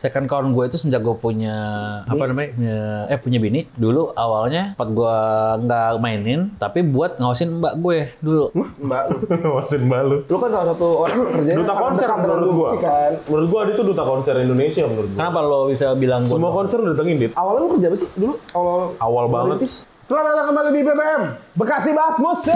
second account gue itu sejak gue punya punya bini. Dulu awalnya pas gue nggak mainin, tapi buat ngawasin mbak gue dulu. Mbak lu. Ngawasin mbak lu. Lu kan salah satu orang kerjanya Duta konser menurut gua. Kan? Menurut gua itu duta konser Indonesia menurut gua. Kenapa lo bisa bilang gue? Semua konser udah datengin, Dit. Awalnya lu kerja apa sih dulu? Awal banget. merintis? Selamat datang kembali di BBM Bekasi Bahas Musik.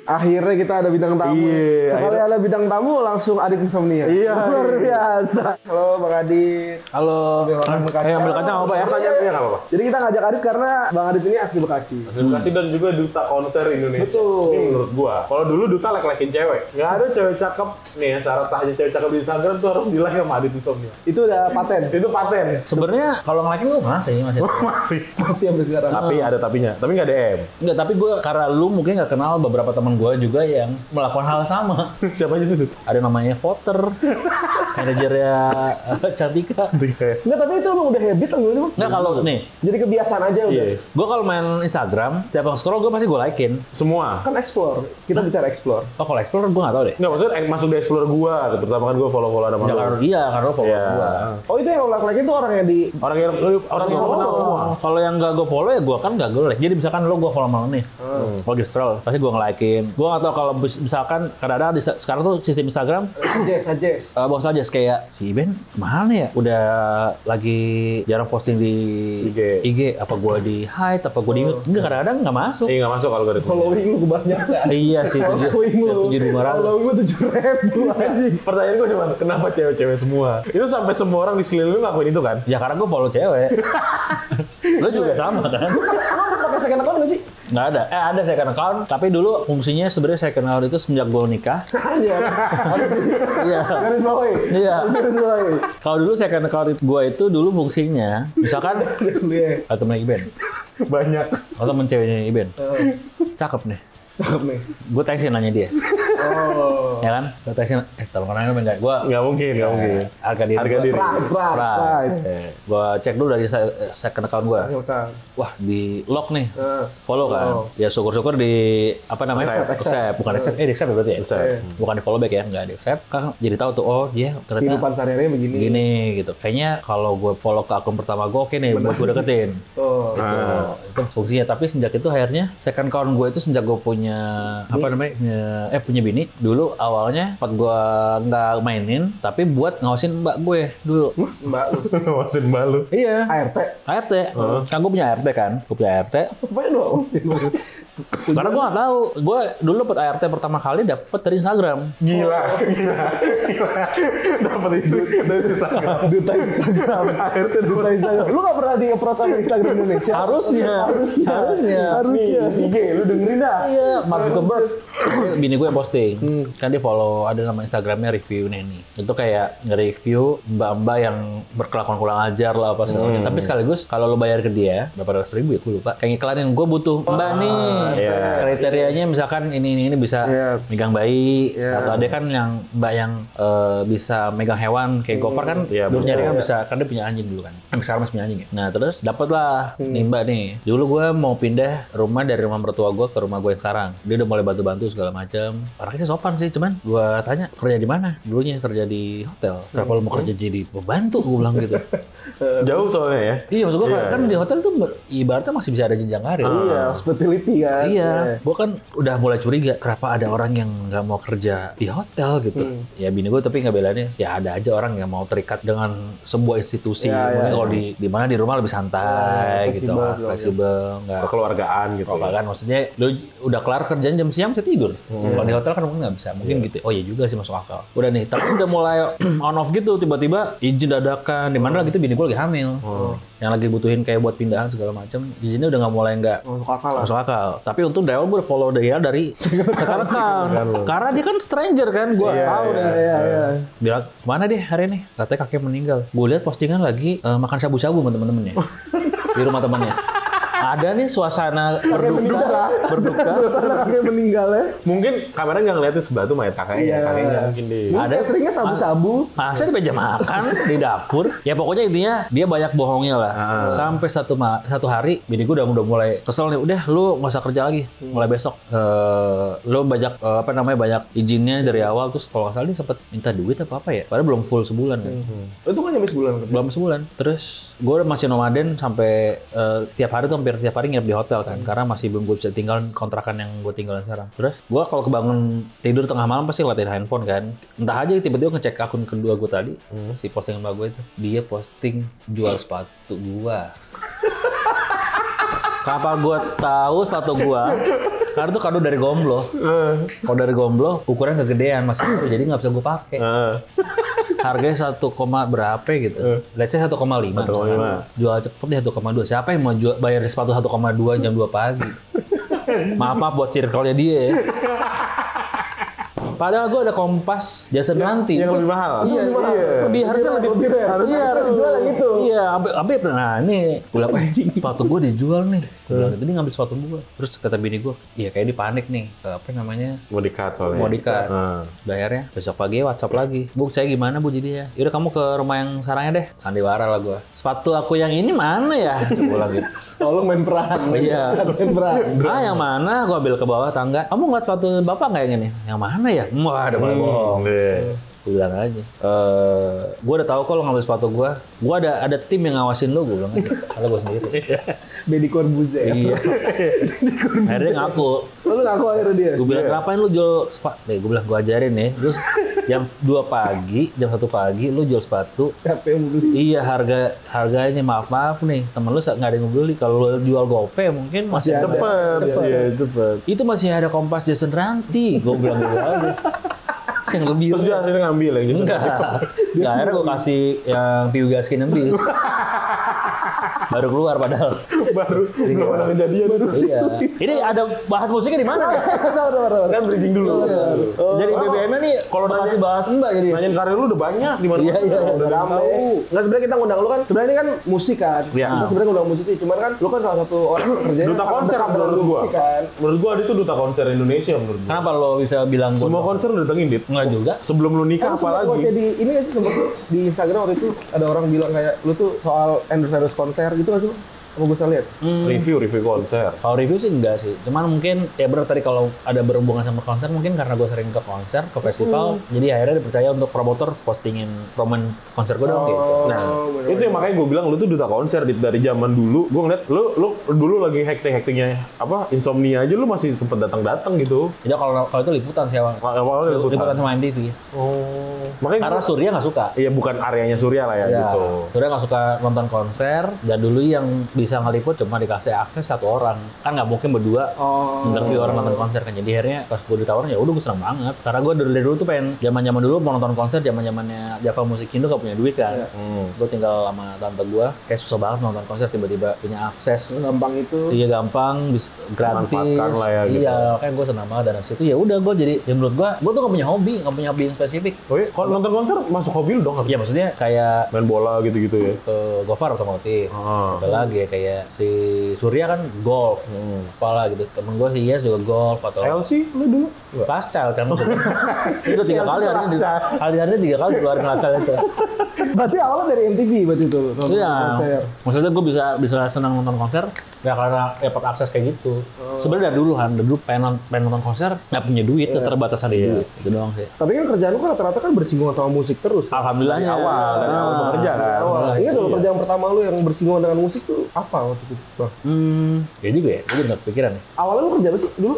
Akhirnya kita ada bintang tamu. Iya, Sekali ada bintang tamu langsung Adit Insomnia. Iya. Luar biasa. Halo Bang Adit. Halo. Ambil kacang apa ya? Pertanyaannya nggak apa-apa. Jadi kita ngajak Adit karena Bang Adit ini asli Bekasi. Asli Bekasi dan juga duta konser Indonesia. Betul. Ini menurut gua. Kalau dulu duta like-likein cewek. Nggak ada cewek cakep. Nih syarat sahnya cewek cakep di Instagram tuh harus di-like sama Adit Insomnia. Itu udah paten. Itu paten. Sebenarnya kalau ngelakin gue masih. Masih. Masih sampai sekarang. Tapi ada tapinya. Tapi nggak DM. Enggak, tapi gue karena lu mungkin nggak kenal beberapa teman gue juga yang melakukan hal sama. Siapa aja itu? Ada namanya voter, manajernya Cantika. Enggak, tapi itu emang udah habit atau gimana? Enggak, kalau nih, Jadi kebiasaan aja udah. Iya. gue kalau main Instagram, setiap scroll gue pasti gue likein. Semua. Kan explore. Kita bicara explore. Oh, kalau explore gue nggak tahu deh. Nggak, maksudnya masuk di explore gua. Pertama kan gua follow-follow sama Ya, lu. karena lo follow Iya. gue. Oh, itu yang lo like itu orang yang di Orang yang kenal semua. Kalau yang gak gue follow ya gue kan gak gue like. Jadi misalkan lo gue follow malam nih, lagi scroll, pasti gue nge-likein. Gue gak tau kalau misalkan kadang-kadang sekarang tuh sistem Instagram suggest. bos aja kayak si Iben kemana ya? Udah lagi jarang posting di IG. Apa gue di hide? Apa gue di mute? Enggak, kadang-kadang nggak masuk. Nggak masuk algoritma. Following lu kebanyakan. Iya sih, Following lu. 7.500. Following lu 7.000 anjing. Pertanyaan gue cuma kenapa cewek-cewek semua? Itu sampai semua orang di sekeliling lu ngakuin itu kan? Ya karena gue follow cewek. Lo juga sama kan? Lo pakai second account nggak sih? Nggak ada. Ada second account. Tapi dulu fungsinya sebenarnya second account itu semenjak gue nikah. Iya. Iya. Garis bawahi. Iya. Garis bawahi. Kalau dulu second account gue itu dulu fungsinya, misalkan Iya. atau temen Iben, Banyak. atau temen ceweknya Iben, cakep nih. Cakep nih. Gue tekstin nanya dia, Oh. ya kan? Gue tekstin, tolong kenalin enggak? Gue Nggak mungkin. harga diri. Harga gua- diri. Pride. Gue cek dulu dari second account gue. Silakan. Wah, di lock nih, Nah. follow kan? Ya syukur-syukur di apa namanya? Accept. Bukan accept, di accept ya berarti ya? Accept. Bukan di follow back ya, nggak di accept. Kan jadi tahu tuh, oh dia ternyata Kehidupan sehari-harinya begini. gini gitu. Kayaknya kalau gue follow ke akun pertama gue, oke nih, buat gue deketin. Oh. Itu fungsinya. Tapi sejak itu akhirnya second account gue itu sejak gue punya punya bini. Dulu awalnya pas gue nggak mainin, tapi buat ngawasin mbak gue dulu. Mbak lu. Ngawasin mbak lu. Iya. ART. ART. Kan gue punya ART kan. Gue punya ART. Apaan lu awasin lu? Karena gue nggak tahu. Gue dulu dapet ART pertama kali dapet dari Instagram. Gila. Dapat itu dari Instagram. Duta Instagram. Duta Instagram. Lu nggak pernah di-approach sama Instagram Indonesia? Harusnya. IG, lu dengerin dah. Iya, Mark Zuckerberg. Bini gue yang posting. Kan dia follow ada nama Instagramnya Review Neni. Itu kayak nge-review mbak-mbak yang berkelakuan kurang ajar lah apa segala macam. Tapi sekaligus kalau lo bayar ke dia berapa ratus ribu ya gue lupa. Kayak iklanin, gue butuh mbak nih. iya. Kriterianya misalkan ini bisa megang bayi. Atau ada kan yang mbak yang bisa megang hewan kayak Gofar kan. Iya, Dulu betul. nyari kan bisa, kan dia punya anjing dulu kan. Sekarang masih punya anjing ya. Nah terus dapet lah nih mbak nih. Dulu gue mau pindah rumah dari rumah mertua gue ke rumah gue yang sekarang. Dia udah mulai bantu-bantu segala macam. Orangnya sopan sih, cuman gue tanya kerja di mana? Dulunya kerja di hotel. Kenapa lu mau kerja jadi pembantu? Gue bilang gitu. Jauh soalnya ya. Iya, maksud gue Iya, kan di hotel tuh ibaratnya masih bisa ada jenjang karir. Iya, hospitality kan. Iya, gue kan udah mulai curiga kenapa ada orang yang nggak mau kerja di hotel gitu. Ya bini gue tapi nggak belainnya. Ya ada aja orang yang mau terikat dengan sebuah institusi. Mungkin kalau di mana di rumah lebih santai gitu, fleksibel, nggak Kekeluargaan gitu. apa kan. Maksudnya lu udah kelar kerjaan jam siang bisa tidur. Kalau di hotel kan mungkin nggak bisa. Mungkin gitu. Oh iya juga sih, masuk akal. Udah nih, tapi udah mulai on off gitu. Tiba-tiba izin dadakan. Di mana lagi tuh bini gue lagi hamil. Yang lagi butuhin kayak buat pindahan segala macam. Izinnya udah nggak mulai nggak Masuk akal lah. masuk akal. Tapi untung dari awal gue follow dia dari sekarang kan. Karena dia kan stranger kan, gue tahu deh. Iya. Bilang, kemana dia hari ini? Katanya kakek meninggal. Gue lihat postingan lagi makan shabu-shabu sama temen-temennya. Di rumah temannya. Ada nih suasana meninggal lah. berduka. Suasana kakek meninggal ya. Mungkin kameranya nggak ngeliatin sebelah tuh mayat kakaknya. Iya. Kakeknya mungkin deh. Ada cateringnya sabu-sabu. Masa di meja makan di dapur? Ya pokoknya intinya dia banyak bohongnya lah. Sampai satu hari bini gue udah mulai kesel nih. Udah lu nggak usah kerja lagi. Mulai besok lu banyak banyak izinnya dari awal. Terus kalau nggak salah dia sempet minta duit apa ya? Padahal belum full sebulan kan. Itu kan nyampe sebulan. Belum sebulan. Terus gue masih nomaden sampai tiap hari tuh hampir tiap hari nginep di hotel kan. Karena masih belum gue bisa tinggal kontrakan yang gue tinggal sekarang. Terus gue kalau kebangun tidur tengah malam pasti ngeliatin handphone kan. Entah aja tiba-tiba ngecek akun kedua gue tadi. Si postingan mbak gue itu. Dia posting jual sepatu gue. Kenapa gue tahu sepatu gue? Karena itu kado dari Gomblo. Kalau dari Gomblo ukuran kegedean masih itu jadi nggak bisa gue pakai. Harganya 1, berapa gitu. Let's say 1,5. Jual cepet di 1,2. Siapa yang mau bayar sepatu 1,2 jam 2 pagi? Maaf buat circle-nya dia ya. Padahal gue ada Kompas Jason nanti. Yang lebih mahal. Iya. Lebih harusnya lebih. Harusnya dijual yang itu. Iya, ambil. Nah ini gue bilang, sepatu gue dijual nih. Gue bilang, ini ngambil sepatu gue. Terus kata bini gue, iya kayak dia panik nih. Apa namanya? Mau di-cut soalnya. Mau di-cut. Bayarnya besok pagi WhatsApp lagi. Bu, saya gimana Bu jadinya? Yaudah kamu ke rumah yang sarangnya deh. Sandiwara lah gue. Sepatu aku yang ini mana ya? Gue bilang gitu. Oh, lu main peran. Iya. Main peran. Yang mana? Gue ambil ke bawah tangga. Kamu ngeliat sepatu bapak nggak yang ini? Yang mana ya? Wah, ada bohong. Gue bilang aja. Gue udah tahu kok lo ngambil sepatu gue. Gue ada tim yang ngawasin lo, gue bilang aja. Kalau gue sendiri. Deddy Corbuzier. Iya. Akhirnya ngaku. Lu ngaku akhirnya dia. Gue bilang, ngapain lu jual sepatu? Gue bilang, gue ajarin nih. Terus jam 2 pagi, jam 1 pagi lu jual sepatu. Siapa yang mau beli? Iya, harganya maaf nih. Temen lu nggak ada yang mau beli. Kalau lu jual GoPay mungkin masih ada. Cepet. Itu masih ada Kompas Jason Ranti. Gue bilang gitu aja. Yang lebih. Terus dia akhirnya ngambil yang gitu. Enggak. Akhirnya gue kasih yang Piu Gaskin yang bis. Baru keluar padahal. Baru belum ada kejadian itu. Iya. Ini ada bahas musiknya di mana? Sabar. Kan bridging dulu. Jadi BBM-nya nih kalau kasih bahas Mbak jadi. Nanyain karir lu udah banyak di mana. Iya, udah rame. Nggak, sebenarnya kita ngundang lu kan, sebenarnya ini kan musik kan. Iya. Kita sebenarnya ngundang musisi, cuman kan lu kan salah satu orang yang kerjanya Duta konser menurut gua. musik kan. Menurut gua dia tuh duta konser Indonesia menurut gua. Kenapa lo bisa bilang Semua konser udah datengin, Dit. Enggak juga. Sebelum lu nikah Kan sempat gua apalagi. jadi ini nggak sih, sempat di Instagram waktu itu ada orang bilang kayak lu tuh soal endorse konser gitu nggak sih? Apa gue salah lihat? Review konser. Kalau review sih enggak sih. Cuman mungkin ya benar tadi kalau ada berhubungan sama konser mungkin karena gue sering ke konser, ke festival, jadi akhirnya dipercaya untuk promotor postingin promen konser gue dong gitu. Nah, itu yang makanya gue bilang lu tuh duta konser dari zaman dulu. Gue ngeliat lu dulu lagi hektingnya apa insomnia aja lu masih sempet datang gitu. Jadi kalau itu liputan sih awal. Awalnya Liputan sama MTV. Oh. Makanya Karena Surya nggak suka. iya bukan areanya Surya lah ya gitu. Surya nggak suka nonton konser. Dan dulu yang bisa ngeliput cuma dikasih akses 1 orang. Kan nggak mungkin berdua interview orang nonton konser kan. Jadi akhirnya pas gue ditawarin ya udah gue seneng banget. Karena gue dari dulu tuh pengen zaman dulu mau nonton konser zamannya Java Musik Indo gak punya duit kan. Gue tinggal sama tante gue kayak susah banget nonton konser tiba-tiba punya akses. Gampang itu. Iya gampang, gratis. Manfaatkan lah ya gitu. Iya, kayak gue senang banget dan situ ya udah gue jadi ya menurut gue tuh gak punya hobi yang spesifik. Oh iya, kalau nonton konser masuk hobi lu dong harus Iya maksudnya kayak main bola gitu-gitu ya. Gofar otomotif. Ada lagi ya kayak si Surya kan golf. Apalah gitu. Temen gue si Yes juga golf atau LC lu dulu? Pascal kan. Itu 3 kali hari-harinya 3 kali keluarin lacal itu. Berarti awalnya dari MTV berarti itu nonton Iya. konser. Maksudnya gue bisa senang nonton konser ya karena dapat akses kayak gitu. Sebenarnya dari dulu pengen nonton konser nggak punya duit, terbatas ada duit. Itu doang sih. Tapi kan kerjaan lu kan rata-rata kan bersinggungan sama musik terus. Alhamdulillahnya. Dari awal bekerja kan. Iya dulu kerjaan pertama lu yang bersinggungan dengan musik tuh apa waktu itu, Bang? Ya juga ya. Gue nggak kepikiran nih. Awalnya lu kerja apa sih dulu?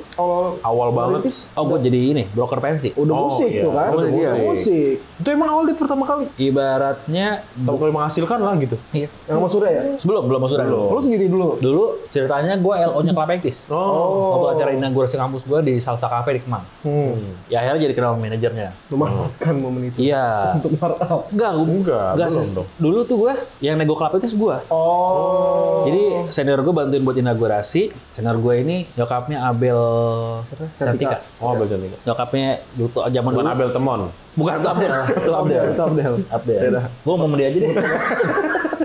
Awal banget. merintis? Oh, gue jadi ini broker pensi. Udah Oh, musik iya. tuh kan? Udah musik. Itu emang awal dia pertama kali. Ibaratnya Pertama kali menghasilkan lah gitu. iya. Yang sama Surya ya? Belum masuk dulu. Lu sendiri dulu? Dulu ceritanya gue LO-nya Klapektis. Oh. Waktu acara inaugurasi kampus gue di Salsa Cafe di Kemang. Ya akhirnya jadi kenal manajernya. Lu manfaatkan momen itu Iya. untuk markup. Enggak, belum dong. Dulu tuh gue yang nego Klapektis gue. Oh. Jadi senior gue bantuin buat inaugurasi. Senior gue ini nyokapnya Abel siapa? Cantika. Oh, Abel Cantika. Nyokapnya dulu zaman Bukan dulu. Abel Temon. Bukan itu Abdel. Itu Abdel. Itu Abdel. Abdel. Beda. Gue ngomong dia aja deh.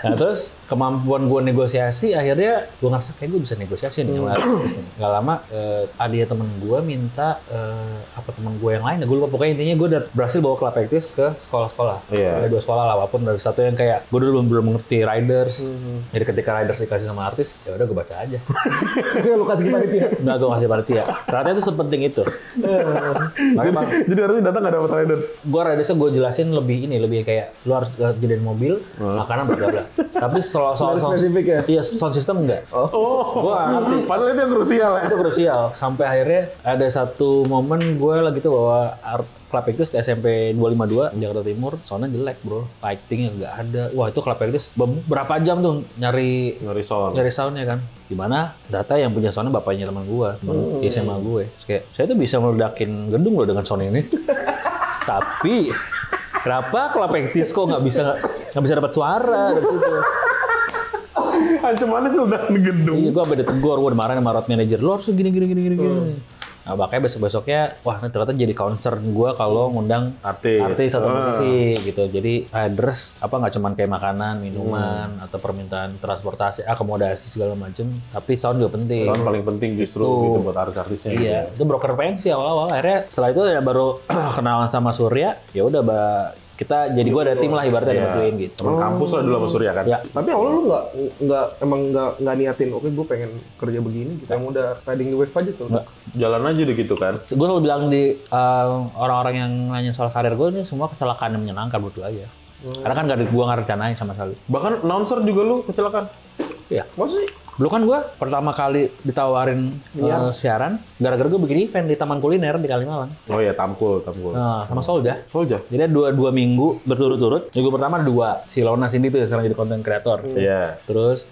Nah terus kemampuan gue negosiasi akhirnya gue ngerasa kayak gue bisa negosiasi nih sama artis nih. Gak lama ada temen gue minta apa temen gue yang lain, gue lupa pokoknya intinya gue udah berhasil bawa Club Actis ke sekolah-sekolah. Ada 2 sekolah lah, walaupun dari satu yang kayak gue dulu belum mengerti Riders. Jadi ketika Riders dikasih sama artis, ya udah gue baca aja. Lu kasih ke panitia. Nah gue kasih panitia. Ternyata itu sepenting itu. Makanya bang, Jadi harusnya datang nggak dapat riders. gue Ridersnya gue jelasin lebih kayak lu harus jadiin mobil, makanan bla bla bla. Tapi soal Dari spesifik ya? iya sound system enggak. Oh. Gue ngerti. Padahal itu yang krusial ya. Itu krusial. Sampai akhirnya ada satu momen gue lagi tuh bawa Club Actis ke SMP 252 Jakarta Timur, soundnya jelek bro, lightingnya nggak ada. Wah itu Club Actis berapa jam tuh nyari soundnya kan. Gimana? Data yang punya soundnya bapaknya teman gue, teman SMA gue. Terus kayak saya tuh bisa meledakin gedung loh dengan sound ini. Tapi kenapa Club Actis kok nggak bisa dapat suara dari situ? Ancamannya tuh udah gedung. Iya, gue sampai ditegur, gue dimarahin sama road manager. Lo harus gini. Nah, makanya besok-besoknya, wah ternyata jadi concern gue kalau ngundang artis atau musisi gitu. Jadi riders apa nggak cuman kayak makanan, minuman, atau permintaan transportasi, akomodasi segala macem. Tapi sound juga penting. Sound paling penting justru gitu buat artis-artisnya. Iya, itu broker pensi awal-awal. Akhirnya setelah itu ya baru kenalan sama Surya. Ya udah, kita jadi gue ada tim lah ibaratnya dibantuin gitu. Teman kampus lah dulu sama Surya kan. Ya. Tapi awalnya lu nggak niatin, oke gue pengen kerja begini gitu. Yang udah riding the wave aja tuh. Nggak. Jalan aja deh gitu kan. Gue selalu bilang di orang-orang yang nanya soal karir gue ini semua kecelakaan yang menyenangkan buat gue aja. Karena kan gue nggak rencanain sama sekali. Bahkan announcer juga lu kecelakaan. Iya. Maksudnya sih? Dulu kan gue pertama kali ditawarin siaran, gara-gara gue bikin event di Taman Kuliner di Kalimalang. Oh iya, Tamkul. Nah, sama Solja. Jadi dua minggu berturut-turut. Minggu pertama ada 2, si Lona Cindy tuh sekarang jadi content creator. Iya. Terus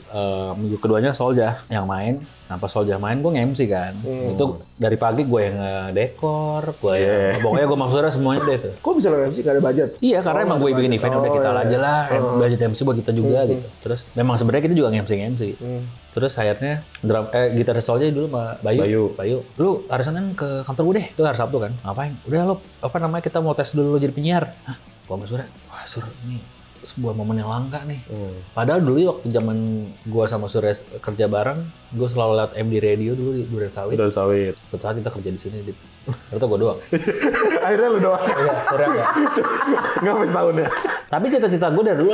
minggu keduanya Solja yang main. Nah pas Solja main gue nge-MC kan. Itu dari pagi gue yang dekor, gue yang pokoknya gue maksudnya semuanya deh tuh. Kok bisa lo MC gak ada budget? Iya karena emang gue bikin event udah kita aja lah, budget MC buat kita juga gitu. Terus memang sebenarnya kita juga nge-MC. Terus akhirnya gitaris Solja dulu sama Bayu. Lu hari Senin ke kantor gue deh. Itu hari Sabtu kan. Ngapain? Udah lo kita mau tes dulu lo jadi penyiar. Hah? Gue sama Surya. Wah Sur, ini sebuah momen yang langka nih. Padahal dulu waktu zaman gue sama Surya kerja bareng, gue selalu liat MD Radio dulu di Duren Sawit. Suatu saat kita kerja di sini, ternyata gue doang. Akhirnya lu doang. Iya, Surya enggak. Nggak sampai setahun ya. Tapi cita-cita gue dari dulu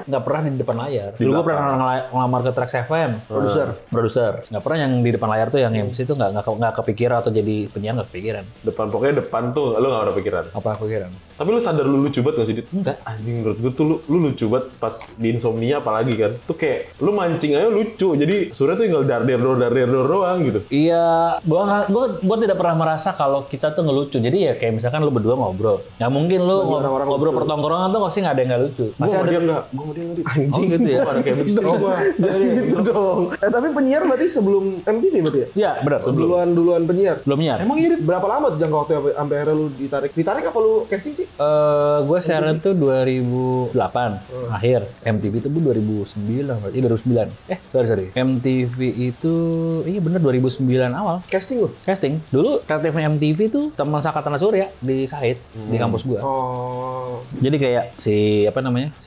nggak pernah di depan layar. Dulu gue pernah ngelamar ke Trax FM. Produser. Nggak pernah yang di depan layar tuh yang MC tuh nggak kepikiran atau jadi penyiar nggak kepikiran. Pokoknya depan tuh lu nggak ada pikiran. Apa kepikiran? Tapi lu sadar lu lucu banget nggak sih, Dit? Enggak. Anjing menurut gue tuh lu lucu banget pas di Insomnia apalagi kan. Tuh kayak lu mancing aja lucu. Jadi Surya tuh tinggal darder doang gitu. Iya, gua tidak pernah merasa kalau kita tuh ngelucu. Jadi ya kayak misalkan lu berdua ngobrol. Nggak mungkin lu ngobrol pertongkrongan tuh pasti nggak ada yang nggak lucu. Masih ada Gue sama dia nggak. Anjing gitu ya. Ada chemistry gua. gitu dong. Tapi penyiar berarti sebelum MTV berarti ya? Iya, benar. Duluan penyiar. Belum nyiar. Emang iya, Dit? Berapa lama tuh jangka waktu sampai akhirnya lu ditarik? Ditarik apa lu casting sih? Gue siaran tuh 2008 akhir. MTV itu 2009 berarti 2009. Sorry. MTV itu iya bener 2009 awal. Casting lu? Casting. Dulu kreatifnya MTV tuh teman Sakatana Surya di Said di kampus gua. Oh. Jadi kayak si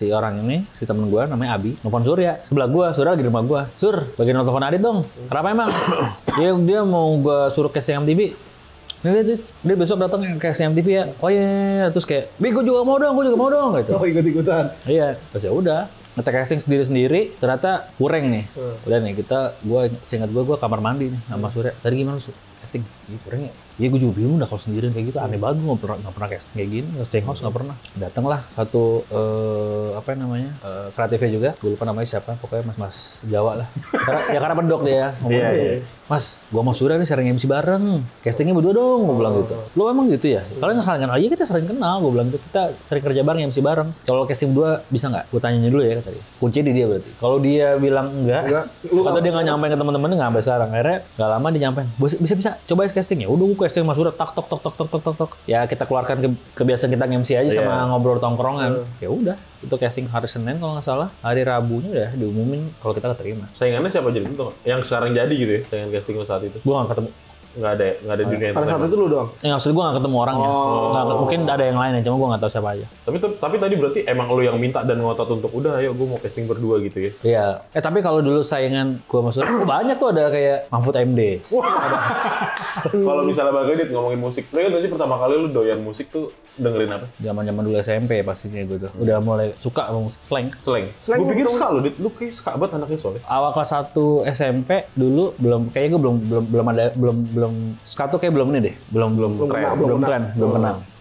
orang ini, si temen gua namanya Abi, nelfon Surya. Sebelah gua, Surya lagi di rumah gua. Sur, bagian telepon Adit dong. Kenapa emang? dia mau gua suruh casting MTV. Dia besok datang ke MTV ya. Oh iya, terus kayak, gue juga mau dong gitu. Oh, ikut-ikutan. Iya, terus ya udah. Nge casting sendiri-sendiri, ternyata kurang nih. Udah nih, seingat gue kamar mandi nih sama Surya. Tadi gimana casting? Iya kurang ya. Iya gue juga bingung dah kalau sendirian kayak gitu, aneh banget, nggak pernah casting kayak gini, casting house nggak pernah. Datanglah satu kreatifnya juga, gue lupa namanya siapa, pokoknya mas Jawa lah. Karena pedok dia, ngomong Mas, gue mau Surya nih sering MC bareng, castingnya berdua dong, gue bilang gitu. Lo emang gitu ya? Kalian sering kenal? Iya kita sering kenal, gue bilang gitu. Kita sering kerja bareng MC bareng. Kalau casting berdua bisa nggak? Gue tanya dulu ya tadi. Kunci di dia berarti. Kalau dia bilang enggak, atau dia nggak nyampein ke teman-temannya nggak sampai sekarang. Akhirnya nggak lama dia nyampein. Bisa coba casting ya. Udah gue casting Mas Surya tok. Ya kita keluarkan kebiasaan kita MC aja sama ngobrol tongkrongan. Ya udah. Itu casting hari Senin kalau nggak salah. Hari Rabunya udah diumumin kalau kita keterima. Saingannya siapa jadi itu? Yang sekarang jadi gitu ya? Saingan casting saat itu? Gue nggak ketemu. nggak ada dunia Pada saat entertainment. itu lu doang. Maksud gue nggak ketemu orangnya. Mungkin ada yang lain ya, cuma gue nggak tahu siapa aja. Tapi tadi berarti emang lu yang minta dan ngotot untuk udah ayo gue mau casting berdua gitu ya. Iya. Tapi kalau dulu saingan gue masuk, banyak tuh ada kayak Mahfud MD. Kalau misalnya Bang Edit ngomongin musik, lu kan tadi pertama kali lu doyan musik tuh dengerin apa? Zaman-zaman dulu SMP pastinya gue tuh. Udah mulai suka sama musik slang. Slang. Slang Gue pikir betul. ska lu, Dit. Lu kayak ska banget anaknya soalnya. Awal kelas 1 SMP dulu kayaknya gue belum ska tuh kayak belum ini deh. Belum tren.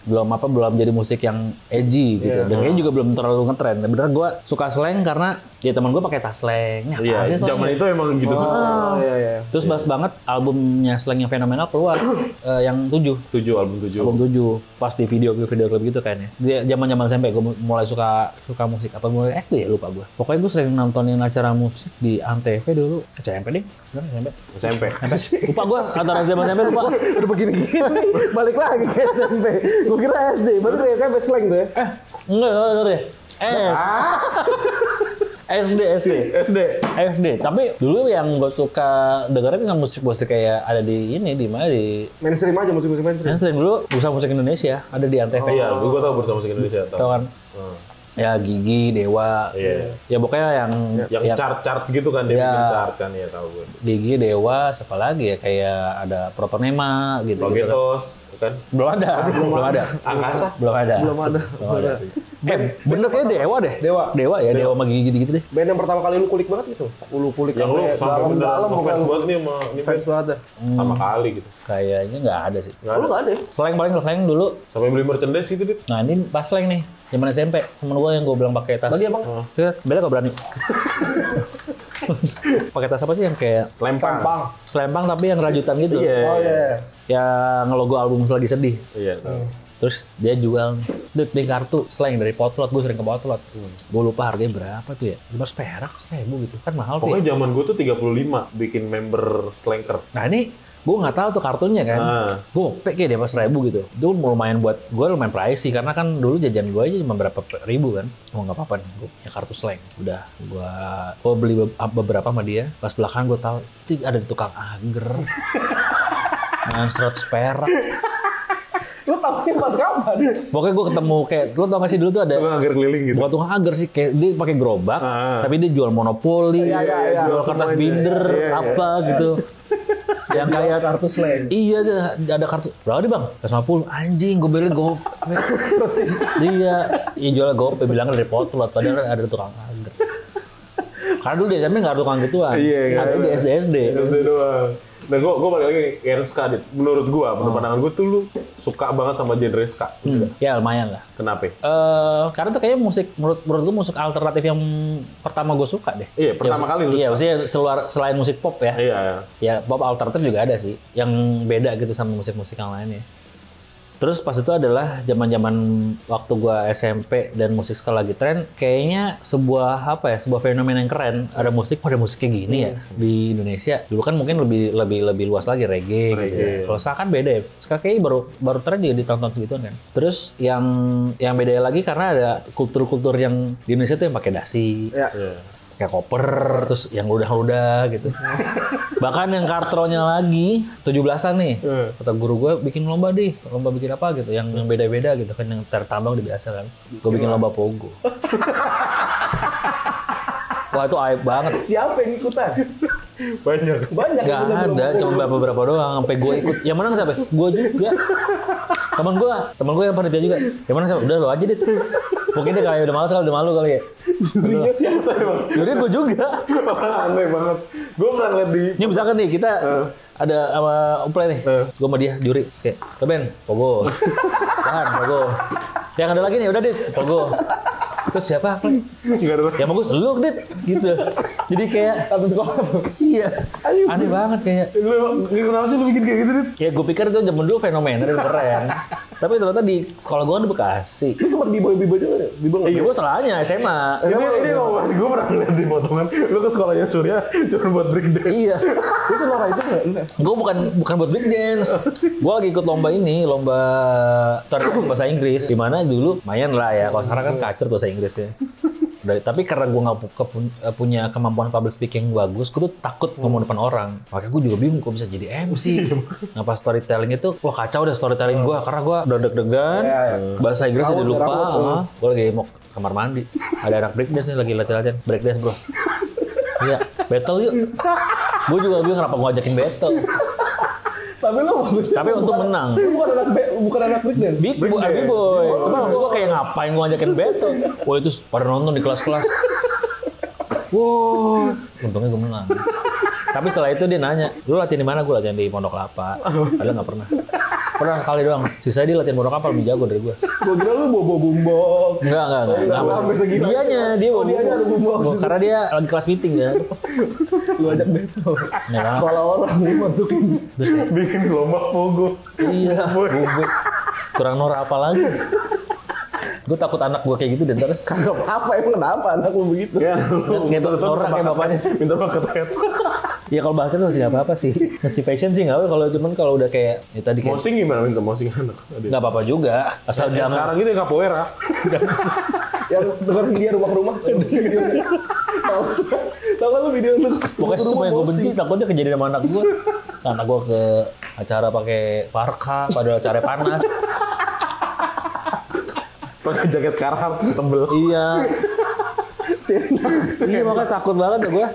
Belum jadi musik yang edgy gitu. Dan kayaknya juga belum terlalu ngetren. Beneran gue suka slang karena ya teman gue pakai tas slang. Iya, zaman itu emang gitu semua. Iya. Terus bahas banget albumnya slang yang fenomenal keluar yang 7. Album 7. Album 7 pas di video klip gitu kayaknya. Dia zaman SMP gue mulai suka musik apa mulai SD ya lupa gue. Pokoknya gue sering nontonin acara musik di Antv dulu. SMP deh. Bener SMP. SMP. Lupa gue antara SD sama SMP lupa. Udah begini-gini, balik lagi ke SMP. Gue kira SD, berarti dari SMP slang tuh ya? Enggak deh. SD. Tapi dulu yang gue suka dengerin kan musik-musik kayak ada di mana di Mainstream aja, musik-musik mainstream. yang sering dulu Bursa Musik Indonesia ada di Antv. Iya, gue tau bersama musik Indonesia. Tahu kan? Ya Gigi, Dewa. Iya. Ya pokoknya Yang chart gitu kan, dia Iya. bikin chart kan, ya tahu gue. Gigi, Dewa, siapa lagi ya kayak ada Protonema gitu. Logetos, kan? Belum ada. Angkasa? Belum ada. Bener kayak Dewa deh. Dewa ya, Dewa sama Gigi gitu deh. Band yang pertama kali lu kulik banget gitu? Lu kulik Yang lu sampai bener dalam ngefans banget nih sama ini fans banget dah. sama kali gitu. Kayaknya nggak ada sih. Nggak Lu ada. nggak ada ya? Slang dulu. Sampai beli merchandise gitu, Dit. Nah ini pas slang nih. Zaman SMP. Temen gue yang gue bilang pakai tas. Bagi abang. Ya, beda gak berani. Pakai tas apa sih yang kayak Selempang. selempang tapi yang rajutan gitu. Iya. Oh iya. Yang logo album lagi sedih. Iya, tahu. Terus dia jual, Dut, nih kartu slang dari Potlot, gue sering ke Potlot. Gue lupa harganya berapa tuh ya, 15 perak, 1.000 gitu, kan mahal tuh ya. Pokoknya zaman gue tuh 35 bikin member Slanker. Nah ini, gue nggak tahu tuh kartunya kan, gue kayak dia pas 1.000 gitu. Itu lumayan buat gue lumayan pricey, karena kan dulu jajan gue aja cuma berapa ribu kan. Oh nggak apa-apa nih, gue punya kartu slang. Udah, gue beli beberapa sama dia, pas belakangan gue tahu, itu ada di tukang ager. Dengan 100 perak. Lu tahunya pas kapan? Pokoknya gue ketemu kayak, lu tau gak sih dulu tuh ada Tukang agar keliling gitu. bukan tukang agar sih, kayak dia pakai gerobak, tapi dia jual monopoli, Iya, jual kertas semuanya. binder, Iya, apa gitu. Yang kayak kartu slang. iya ada kartu berapa nih bang? 150 anjing gue beli gope. Persis. Iya jual gope bilang dari Potlot padahal ada tukang agar. Karena dulu di SMP nggak ada tukang gituan, ada di SD. Itu doang. Nah, gue balik lagi ke yang ska, Dit. Menurut gue, pandangan gue tuh lu suka banget sama genre ska. Ya lumayan lah. Kenapa? Karena tuh kayaknya musik menurut gue musik alternatif yang pertama gue suka deh. Iya, pertama kali lu Iya, suka. maksudnya selain musik pop ya. Iya. Ya pop alternatif juga ada sih, yang beda gitu sama musik-musik yang lainnya. Terus pas itu adalah zaman-zaman waktu gua SMP dan musik ska lagi tren, kayaknya sebuah fenomena yang keren. Ada musik kayak gini ya di Indonesia. Dulu kan mungkin lebih luas lagi reggae. Gitu ya. Kalau sekarang kan beda ya. Sekarang kayaknya baru tren juga ditonton gitu kan. Terus yang beda lagi karena ada kultur-kultur yang di Indonesia tuh yang pakai dasi. Ya. Kayak koper, terus yang ludah-ludah gitu. Bahkan yang kartronya lagi, 17-an nih. Kata guru gue, bikin lomba bikin apa gitu. Yang beda-beda gitu kan, yang tertambang udah biasa kan. Gue bikin lomba pogo. Wah itu aib banget. Siapa yang ikutan? Banyak. Banyak. Gak ada, cuma beberapa doang. Sampai gue ikut. Yang menang siapa? Gue juga. Temen gue yang panitia juga. Yang menang siapa? Udah lo aja deh. Mungkin dia kayak udah malu kali ya. Jurinya siapa emang? Jadi gue juga. Aneh banget. Gue pernah ngeliat di... Ini misalkan nih kita ada sama Uplay nih, gue sama dia juri, kayak, Reben, pogo, Tahan, pogo. Yang ada lagi nih, udah dit, pogo. Terus siapa? Play? Nggak ada. Yang bagus, lu dit, gitu. Jadi kayak, Satu sekolah tuh. iya, aneh banget kayak. Lu kenapa sih lu bikin kayak gitu, Dit? Ya gue pikir itu zaman dulu fenomena dan keren. Tapi ternyata di sekolah gue di Bekasi. Lu sempat bibo juga ya? Bibo nggak? Gue salahnya SMA. Ini ngomong, gue pernah ngeliat di potongan, lu ke sekolahnya Surya cuma buat break dance. Iya. Lu selera itu nggak? Gue bukan buat break dance. Gue lagi ikut lomba bahasa Inggris. Di mana dulu lumayan lah ya. Kalau sekarang kan kacir bahasa Inggrisnya. Tapi karena gue nggak punya kemampuan public speaking bagus, gue tuh takut ngomong depan orang. Makanya gue juga bingung kok bisa jadi MC. Ngapa storytelling itu, wah kacau deh storytelling gue. Karena gue udah deg-degan, bahasa Inggris jadi lupa. Gue lagi mau kamar mandi. Ada anak breakdance nih lagi latihan breakdance bro. Iya, battle yuk. Gue juga bingung kenapa gue ajakin battle. Tapi untuk menang. Lu bukan anak breakdance. Big boy. Cuma gue kayak ngapain gue ajakin battle. Wah itu pada nonton di kelas-kelas. Wow, untungnya gue menang. Tapi setelah itu dia nanya, lu latihan di mana? Gue latihan di Pondok Kelapa. Padahal nggak pernah. Pernah kali doang. Sisa dia latihan Pondok Kelapa lebih jago dari gue. Gue kira lu bawa bumbok. Enggak. Dia bawa bumbok. Karena dia lagi kelas meeting ya. Lu ajak battle. Sekolah orang lu masukin. Bikin lomba pogo. Iya. Bumbok. Kurang norak apa lagi? Gue takut anak gue kayak gitu dan ntar Kagak apa emang kenapa anak lu begitu? Ya, norak kayak bapaknya. Minta bakat. Ya kalau bakat tuh nggak apa-apa sih. Motivation sih nggak apa kalau cuman kalau udah kayak ya tadi kayak Mosing gimana minta mosing anak? nggak apa-apa juga. Asal jangan Sekarang gitu ya capoeira. Yang dengerin dia rumah ke rumah. Tahu kan lu video lu? pokoknya cuma yang gue benci takutnya kejadian sama anak gue. Anak gue ke acara pakai parka padahal acara panas. Pakai jaket Carhartt tebel. Iya. Iya makanya takut banget ya gue.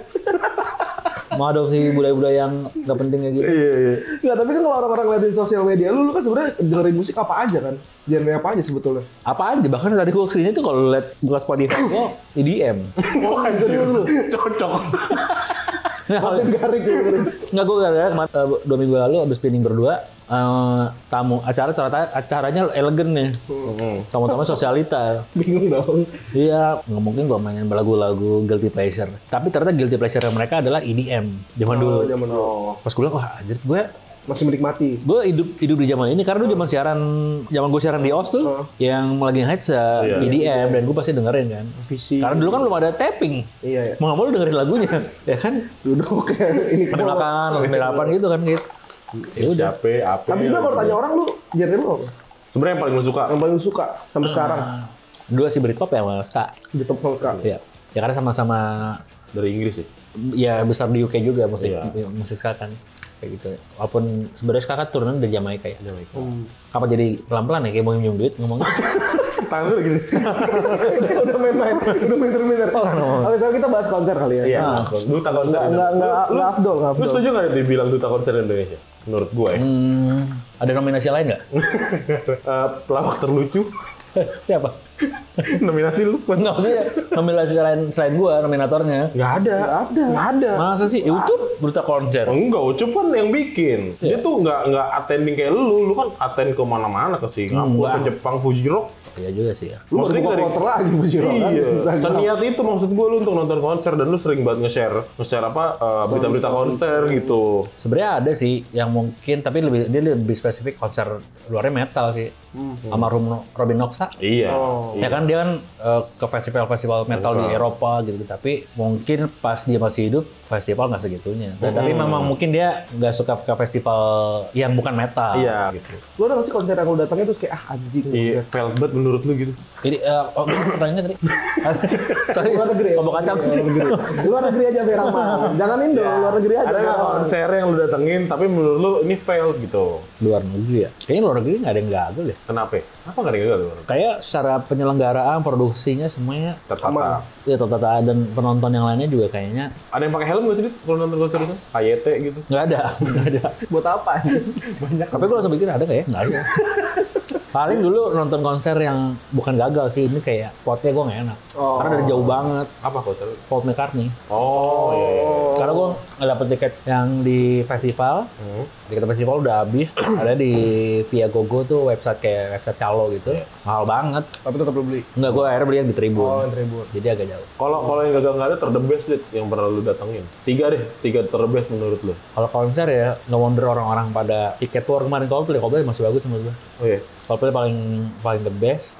Mengadopsi budaya-budaya yang nggak penting kayak gitu. Iya. Nggak, tapi kan kalau orang-orang ngeliatin sosial media lu kan sebenarnya dengerin musik apa aja kan? Genre apa aja sebetulnya? Apa aja, bahkan tadi gue kesini tuh kalau liat buka Spotify gue EDM. Oh anjir lu. Cocok. Makin garik lu dengerin. Nggak, gue gara-gara 2 minggu lalu abis spinning berdua, tamu acaranya elegan nih. Tamu-tamu sosialita. Bingung dong. Iya, nggak mungkin gue mainin lagu-lagu guilty pleasure. Tapi ternyata guilty pleasure mereka adalah EDM zaman dulu. Zaman dulu. Pas gue bilang, wah anjir gue Masih menikmati. hidup di zaman ini karena dulu zaman gue siaran di OS tuh yang lagi hits EDM dan gue pasti dengerin kan. Visi. Karena dulu kan belum ada tapping. Iya ya. Mau nggak mau lu dengerin lagunya, ya kan? Duduk kayak ini. Sambil makan, sambil apa gitu kan gitu. Ya udah. Apa? Tapi sebenarnya kalau tanya orang lu genre lu apa? Sebenarnya yang paling lu suka. Yang paling lu suka sampai sekarang? Dua sih Britpop ya malah Kak. Di top sampai sekarang. Iya. Ya karena sama-sama Dari Inggris sih. ya besar di UK juga musik Iya. musik ska kan. Kayak gitu. Walaupun sebenarnya ska kan turunan dari Jamaika ya. Apa jadi pelan-pelan ya kayak mau minjem duit ngomongnya. Tangan lu gini. Udah main-main. Udah minter-minter. Oke, sekarang kita bahas konser kali ya. Iya. Duta konser. Enggak afdol, enggak Lu afdol. setuju nggak dibilang duta konser Indonesia? Menurut gue ya. Ada nominasi lain nggak? Pelawak terlucu. Siapa? Nominasi lu. Nggak maksudnya nominasi selain gua nominatornya. Nggak ada. Masa sih? YouTube berita konser. Enggak, Ucup kan yang bikin. Dia tuh nggak attending kayak lu kan attend ke mana-mana ke Singapura, ke Jepang, Fuji Rock. Iya juga sih ya. Lu Maksudnya baru dari- kloter lagi Fuji Rock kan? Iya, Instagram. seniat itu maksud gue lu untuk nonton konser dan lu sering banget nge-share apa berita-berita konser gitu. Sebenarnya ada sih yang mungkin tapi dia lebih spesifik konser luarnya metal sih. Sama Robin Noxa. Iya. Ya kan dia kan ke festival-festival metal di Eropa gitu, tapi mungkin pas dia masih hidup festival nggak segitunya. Tapi memang mungkin dia nggak suka ke festival yang bukan metal. Iya gitu. Lu ada nggak sih konser yang lu datangnya terus kayak anjing. Iya, felt bad menurut lu gitu. Jadi pertanyaannya tadi. Sorry, Luar negeri ya? ngomong kacang. Luar negeri aja biar aman. Jangan Indo, luar negeri aja. Ada nggak konser yang lu datengin tapi menurut lu ini failed gitu? Luar negeri ya? Kayaknya luar negeri nggak ada yang gagal deh. Kenapa? Apa nggak ada yang gagal? Kayak secara penyelenggaraan, produksinya semuanya Tertata. ya tertata dan penonton yang lainnya juga kayaknya Ada yang pakai helm nggak sih Dit, kalau nonton konser itu? KYT gitu. nggak ada. Buat apa? Tapi gue langsung pikir ada nggak ya? Nggak ada. Paling dulu nonton konser yang bukan gagal sih, ini kayak spotnya gue nggak enak. Oh. Karena dari jauh banget, Apa konser? Paul McCartney. Oh iya. Karena gue nggak dapet tiket yang di festival, tiket festival udah habis. Ada di Viagogo tuh website kayak website calo gitu, mahal banget. Tapi tetap lu beli. Nggak, gue akhirnya beli yang di Tribun. Oh, yang Tribun. Jadi agak jauh. Kalau yang gagal nggak ada ter the best Dit, yang pernah lu datengin. 3 ter the best menurut lu. Kalau konser ya, no wonder orang-orang pada tiket tour kemarin Coldplay masih bagus menurut gue. Oh iya. Coldplay paling the best.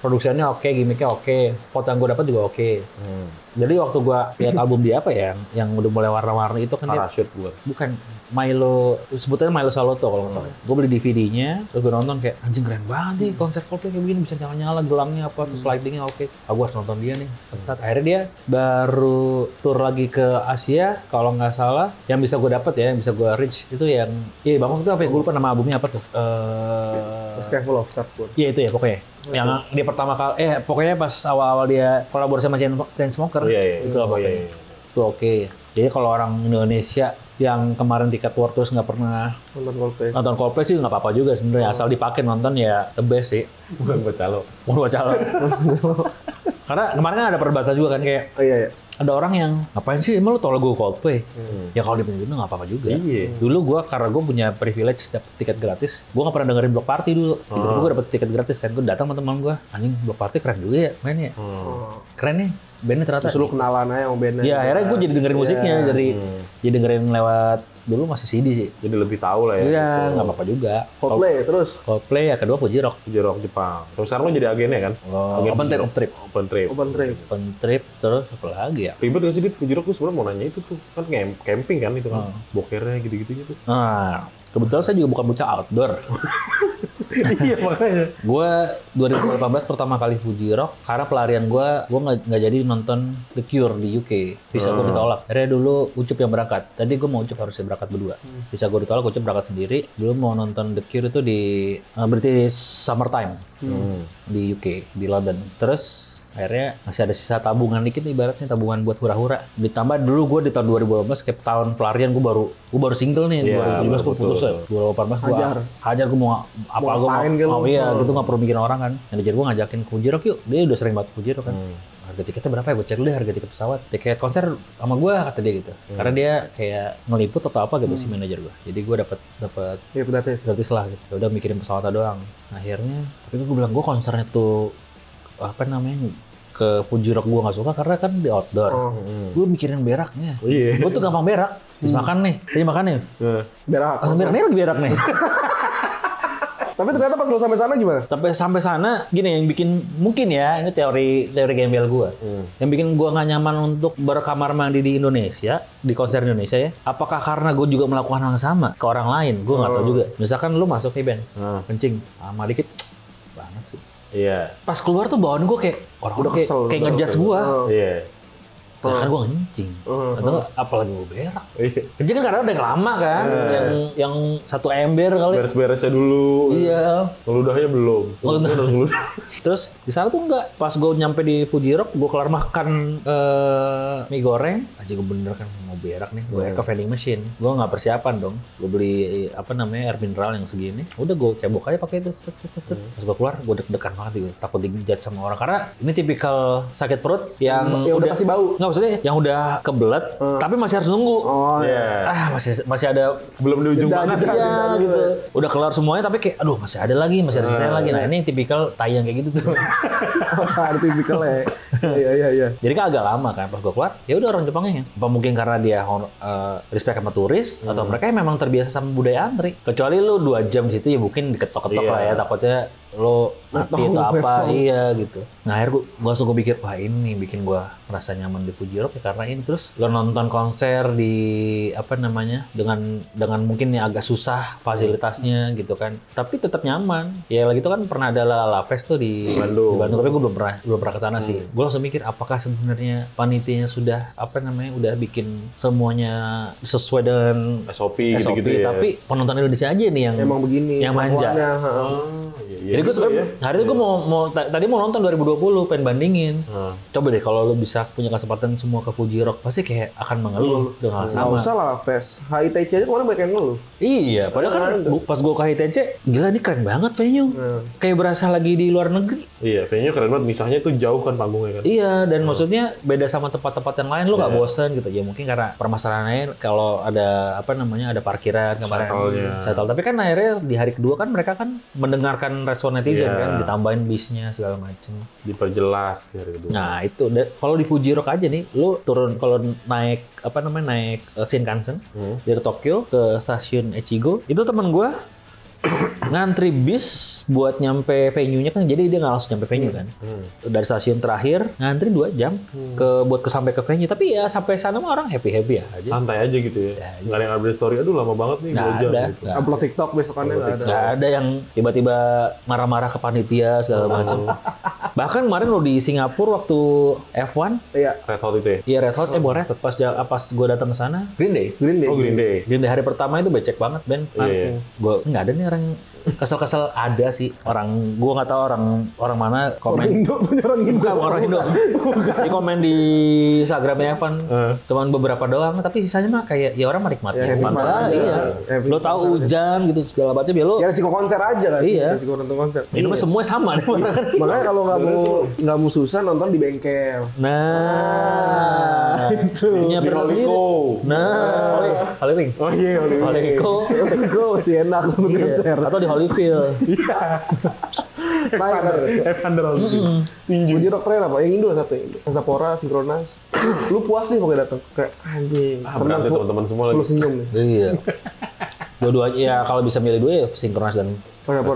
produksinya oke, gimmicknya oke, pot yang gue dapat juga oke. Jadi waktu gue lihat album dia apa ya, yang udah mulai warna-warni itu kan dia Parachute gue. bukan Milo, sebetulnya Milo Saloto kalau nggak salah. Gue beli DVD-nya, terus gue nonton kayak anjing keren banget nih konser Coldplay kayak begini, bisa nyala-nyala gelangnya apa, terus lightingnya oke. Aku harus nonton dia nih. Saat akhirnya dia baru tour lagi ke Asia, kalau nggak salah, yang bisa gue dapat ya, yang bisa gue reach itu yang, iya Bang itu apa ya? Gue lupa nama albumnya apa tuh. Skyfall of Stars. Iya itu ya pokoknya. Yang dia pertama kali, pokoknya pas awal-awal dia kolaborasi sama Chainsmokers. Iya. Itu apa ya? Itu oke. Jadi kalau orang Indonesia yang kemarin tiket war terus nggak pernah nonton Coldplay sih nggak apa-apa juga sebenarnya, asal dipakai nonton ya the best sih. Bukan buat calo. Mau calon. Karena kemarin kan ada perdebatan juga kan kayak Iya. ada orang yang ngapain sih emang lu tau lagu Coldplay? Ya kalau di pinggir nggak apa-apa juga. Iya. Dulu karena gue punya privilege dapet tiket gratis, gue nggak pernah dengerin Block Party dulu. Tiba-tiba gue dapet tiket gratis kan, gue datang sama teman gue, anjing Block Party keren juga ya mainnya. Keren nih, bandnya ternyata. Terus lu kenalan aja sama bandnya. Iya, akhirnya gue jadi dengerin musiknya, jadi dengerin lewat dulu masih CD sih. Jadi lebih tahu lah ya. Iya, nggak apa-apa juga. Coldplay terus. Coldplay ya kedua Fuji Rock. Fuji Rock Jepang. Terus sekarang lo jadi agennya kan? Agen Open Fuji Trip, Rock. Open Trip. Open Trip, terus apa lagi ya? Ribet gak sih Dit? Fuji Rock tuh sebenarnya mau nanya itu tuh. Kan camping kan itu kan. Bokernya gitu-gitunya tuh. Nah, kebetulan saya juga bukan bocah outdoor. Iya makanya. Gue 2018 pertama kali Fuji Rock karena pelarian gue nggak jadi nonton The Cure di UK. Visa gue ditolak. Akhirnya dulu Ucup yang berangkat. Tadi gue mau Ucup harusnya berangkat berdua. Visa gue ditolak, Ucup berangkat sendiri. Dulu mau nonton The Cure itu di British Summertime di UK, di London. Terus akhirnya masih ada sisa tabungan dikit nih, ibaratnya tabungan buat hura-hura. Ditambah dulu gue di tahun 2018 kayak tahun pelarian gue baru single nih. 2017 gue putus ya. 2018 gue hajar gue mau apa gue mau gitu nggak perlu mikirin orang kan. Yang dijar gue ngajakin ke Fuji Rock yuk. Dia udah sering banget Fuji Rock kan. Harga tiketnya berapa ya? Gue cek dulu deh harga tiket pesawat. Tiket konser sama gue kata dia gitu. Karena dia kayak ngeliput atau apa gitu si manajer gue. Jadi gue dapat gratis lah gitu. Ya udah mikirin pesawatnya doang. Akhirnya tapi gue bilang gue konsernya tuh apa namanya ke Fuji Rock gue nggak suka karena kan di outdoor. Gue mikirin beraknya. Gue tuh gampang berak. Terus makan nih, tadi makan nih. Berak. Langsung berak nih lagi berak nih. Tapi ternyata pas lo sampai sana gimana? Sampai sana gini yang bikin mungkin ya ini teori gembel gue. Yang bikin gue nggak nyaman untuk berkamar mandi di Indonesia, di konser Indonesia ya. Apakah karena gue juga melakukan hal yang sama ke orang lain? Gue nggak tahu juga. Misalkan lu masuk nih Ben, kencing, lama dikit, banget sih. Iya. Pas keluar tuh bawaan gue kayak orang udah kayak ngejudge gue. Iya. Kan gue ngencing. Atau apalagi gue berak. Kencing kan karena udah lama kan. Yang satu ember kali. Beres-beresnya dulu. Iya. Ngeludahnya belum. Terus di sana tuh enggak. Pas gue nyampe di Fuji Rock, gue kelar makan mie goreng. Aja gue bener kan mau berak nih. Gue ke vending machine. Gue nggak persiapan dong. Gue beli air mineral yang segini. Udah gue cebok aja pakai itu. Pas gue keluar, gue deg-degan banget gitu. Takut dijudge sama orang. Karena ini tipikal sakit perut yang udah pasti bau. Nggak, maksudnya yang udah kebelet, tapi masih harus nunggu. Masih ada belum di ujung banget ya gitu. Udah kelar semuanya tapi kayak aduh masih ada sisanya lagi. Nah, ini tipikal tai yang kayak gitu tuh. Ada tipikalnya. Iya. Jadi kan agak lama kan pas gue keluar. Ya udah orang Jepangnya. Apa mungkin karena dia respect sama turis atau mereka yang memang terbiasa sama budaya antri. Kecuali lu 2 jam situ ya mungkin diketok-ketok lah ya, takutnya lo mati atau apa, iya gitu. Nah akhirnya gue langsung pikir, wah ini bikin gue merasa nyaman di Fuji Rock ya karena ini. Terus lo nonton konser di dengan mungkin yang agak susah fasilitasnya gitu kan, tapi tetap nyaman. Ya lagi itu kan pernah ada La Fest tuh di Bandung, tapi gue belum pernah ke sana sih. Gue langsung mikir apakah sebenarnya panitianya sudah udah bikin semuanya sesuai dengan SOP gitu ya. Tapi penonton Indonesia aja nih yang emang begini, yang manja. Jadi gue sebenarnya hari itu gue tadi mau nonton 2020, pengen bandingin. Coba deh kalau lo bisa punya kesempatan semua ke Fuji Rock, pasti kayak akan mengeluh dengan hal sama. Nggak usah lah, Fest. HITC aja kemarin banyak yang ngeluh. Iya, padahal kan pas gue ke HITC, gila ini keren banget venue. Kayak berasa lagi di luar negeri. Iya, venue keren banget. Misalnya tuh jauh kan panggungnya kan. Iya, dan maksudnya beda sama tempat-tempat yang lain, lo nggak bosen gitu. Ya mungkin karena permasalahannya kalau ada ada parkiran kemarin. Shuttle. Tapi kan akhirnya di hari kedua kan mereka kan mendengarkan respon netizen kan, ditambahin bisnya segala macem, diperjelas di hari kedua. Nah itu kalau di Fuji Rock aja nih, lu turun kalau naik Shinkansen dari Tokyo ke stasiun Echigo, itu temen gue ngantri bis buat nyampe venue-nya kan, jadi dia nggak langsung nyampe venue kan. Dari stasiun terakhir ngantri 2 jam buat sampai ke venue. Tapi ya sampai sana mah orang happy aja. Santai aja gitu ya. Nggak ada yang update story, aduh lama banget nih 2 Nggak jam. ada. Gitu. Upload TikTok besokannya nggak ada. Nggak ada yang tiba-tiba marah-marah ke panitia segala macam. Bahkan kemarin lo di Singapura waktu F1, Iya. Red Hot itu ya? iya Red Hot, bukan Red Hot. Pas gue datang ke sana, Green Day. Oh, Green Day. Green Day hari pertama itu becek banget, Ben. Iya. Gue nggak ada nih orang kesel-kesel, ada sih orang, gue nggak tahu orang mana Orang komen. Indo, punya orang Indo. Bukan orang Indo. Di komen di Instagramnya Evan, cuman beberapa doang, tapi sisanya mah kayak ya orang menikmati. Ya, Evan. nikmat aja. Iya. Happy Lo tahu hujan gitu segala macam ya lo. Ya resiko konser aja kan. Iya. Resiko nonton konser. Minumnya semua sama deh. Makanya kalau nggak mau susah nonton di bengkel. Nah, Itu. Ini Di apa sendiri? Holiko. Nah, Hollywood. Oh iya, Holiko. Gue masih enak nonton konser. Atau di Holyfield. Baik, Evander Tinju. Jadi rock terakhir apa? Yang Indo satu. Sapporo, Synchronize. Lu puas nih pokoknya datang. Kayak anjing. berarti teman-teman semua Lu lagi. senyum nih. Iya. Dua-duanya ya kalau bisa milih dua ya Synchronized dan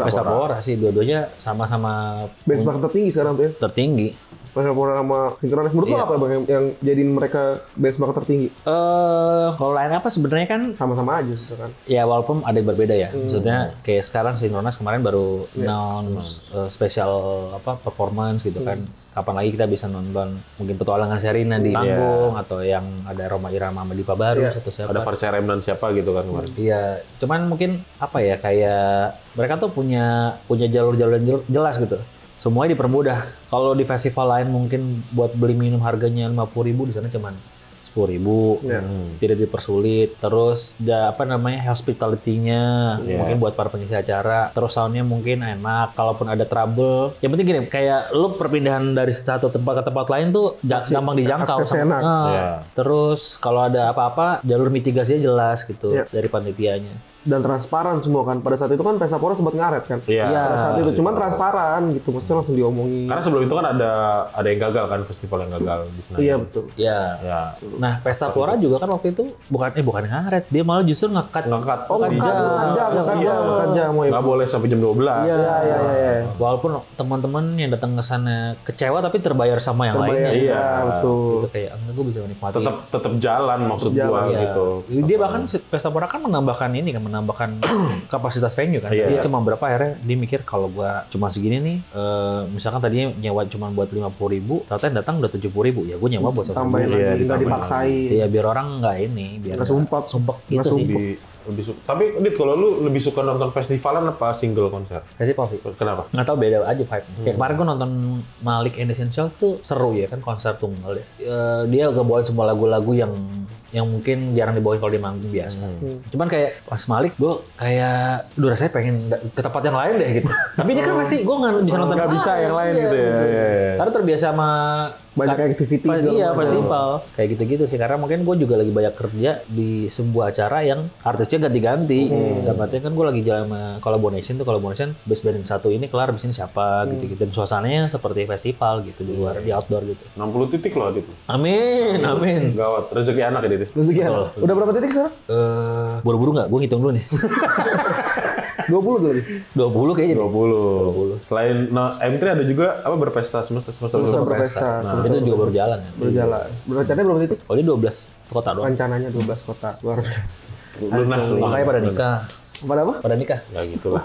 Sapporo sih, dua-duanya sama-sama Benchmark tertinggi sekarang tuh ya. tertinggi. Sapporo sama Synchronize. Menurut lu Iya. apa Bang yang jadiin mereka benchmark tertinggi? Kalau lain apa sebenarnya kan Sama-sama aja sih kan. ya walaupun ada yang berbeda ya. Maksudnya kayak sekarang Synchronized kemarin baru special performance gitu kan. Kapan lagi kita bisa nonton mungkin petualangan Sherina di panggung atau yang ada Rhoma Irama sama Dipa Barus atau siapa. Ada Farsha Remdan siapa gitu kan kemarin. Iya, cuman mungkin apa ya, kayak mereka tuh punya jalur-jalur yang jelas gitu. Semuanya dipermudah. Kalau di festival lain mungkin buat beli minum harganya 50.000, di sana cuman 10.000. Tidak dipersulit. Terus hospitality-nya mungkin buat para pengisi acara. Terus soundnya mungkin enak. Kalaupun ada trouble, yang penting gini, kayak lu perpindahan dari satu tempat ke tempat lain tuh gampang dijangkau. aksesnya enak. Terus kalau ada apa-apa, jalur mitigasinya jelas gitu dari panitianya. Dan transparan semua kan. Pada saat itu kan Sapporo sempat ngaret kan. Iya. Pada saat itu cuman transparan gitu. Maksudnya langsung diomongin. Karena sebelum itu kan ada yang gagal kan, festival yang gagal di Senayan. Iya betul. Iya. Ya. Nah, Pesta Pora juga kan waktu itu bukan ngaret, dia malah justru ngekat. Oh, bukan jam. Nggak boleh sampai jam 12. Iya. Walaupun teman-teman yang datang ke sana kecewa tapi terbayar sama yang lainnya. Iya, betul. Gitu, kayak enggak, gue bisa menikmati. Tetap jalan maksud gua Iya. gitu. Dia bahkan Pesta Pora kan menambahkan kapasitas venue kan. Iya. Dia cuma berapa, akhirnya dia mikir kalau gua cuma segini nih, misalkan tadinya nyewa cuma buat 50.000, ternyata yang datang udah 70.000, ya gue nyewa buat 100.000. Tambahin lagi, nggak dipaksain. Iya, biar orang nggak ini, biar Nggak sumpek. gitu sih. Lebih suka. Tapi Dit, kalau lu lebih suka nonton festivalan apa single konser? Festival sih. Kenapa? Nggak tahu, beda aja vibe. Kayak kemarin gue nonton Malik and Essential tuh seru ya kan, konser tunggal deh. Dia ngebawain semua lagu-lagu yang mungkin jarang dibawain kalau di manggung biasa. Cuman kayak pas Malik gue kayak rasanya pengen ke tempat yang lain deh gitu. Tapi ini kan pasti gue nggak bisa nonton. Nggak bisa yang lain gitu ya. Karena terbiasa sama Banyak activity Iya, juga. festival. Kayak gitu-gitu sih. Karena mungkin gue juga lagi banyak kerja di sebuah acara yang artisnya ganti-ganti. Dan berarti kan gue lagi jalan sama collaboration best band satu ini kelar, abis ini siapa gitu-gitu. Dan suasananya seperti festival gitu, di luar, di outdoor gitu. 60 titik loh Dit. Amin. Gawat, rezeki anak ya Dit. Rezeki anak. Udah berapa titik sekarang? Buru-buru nggak? Gue ngitung dulu nih. 20 dulu nih. 20 kayaknya. 20. Selain M3 ada juga apa berpesta semesta Berpesta. Nah, itu juga baru jalan kan. Berjalan. Rencananya berapa titik? Oh, ini 12 kota doang. Rencananya 12 kota. Luar biasa. lunas. Makanya pada nikah. Pada apa? Pada nikah. Ya gitu lah.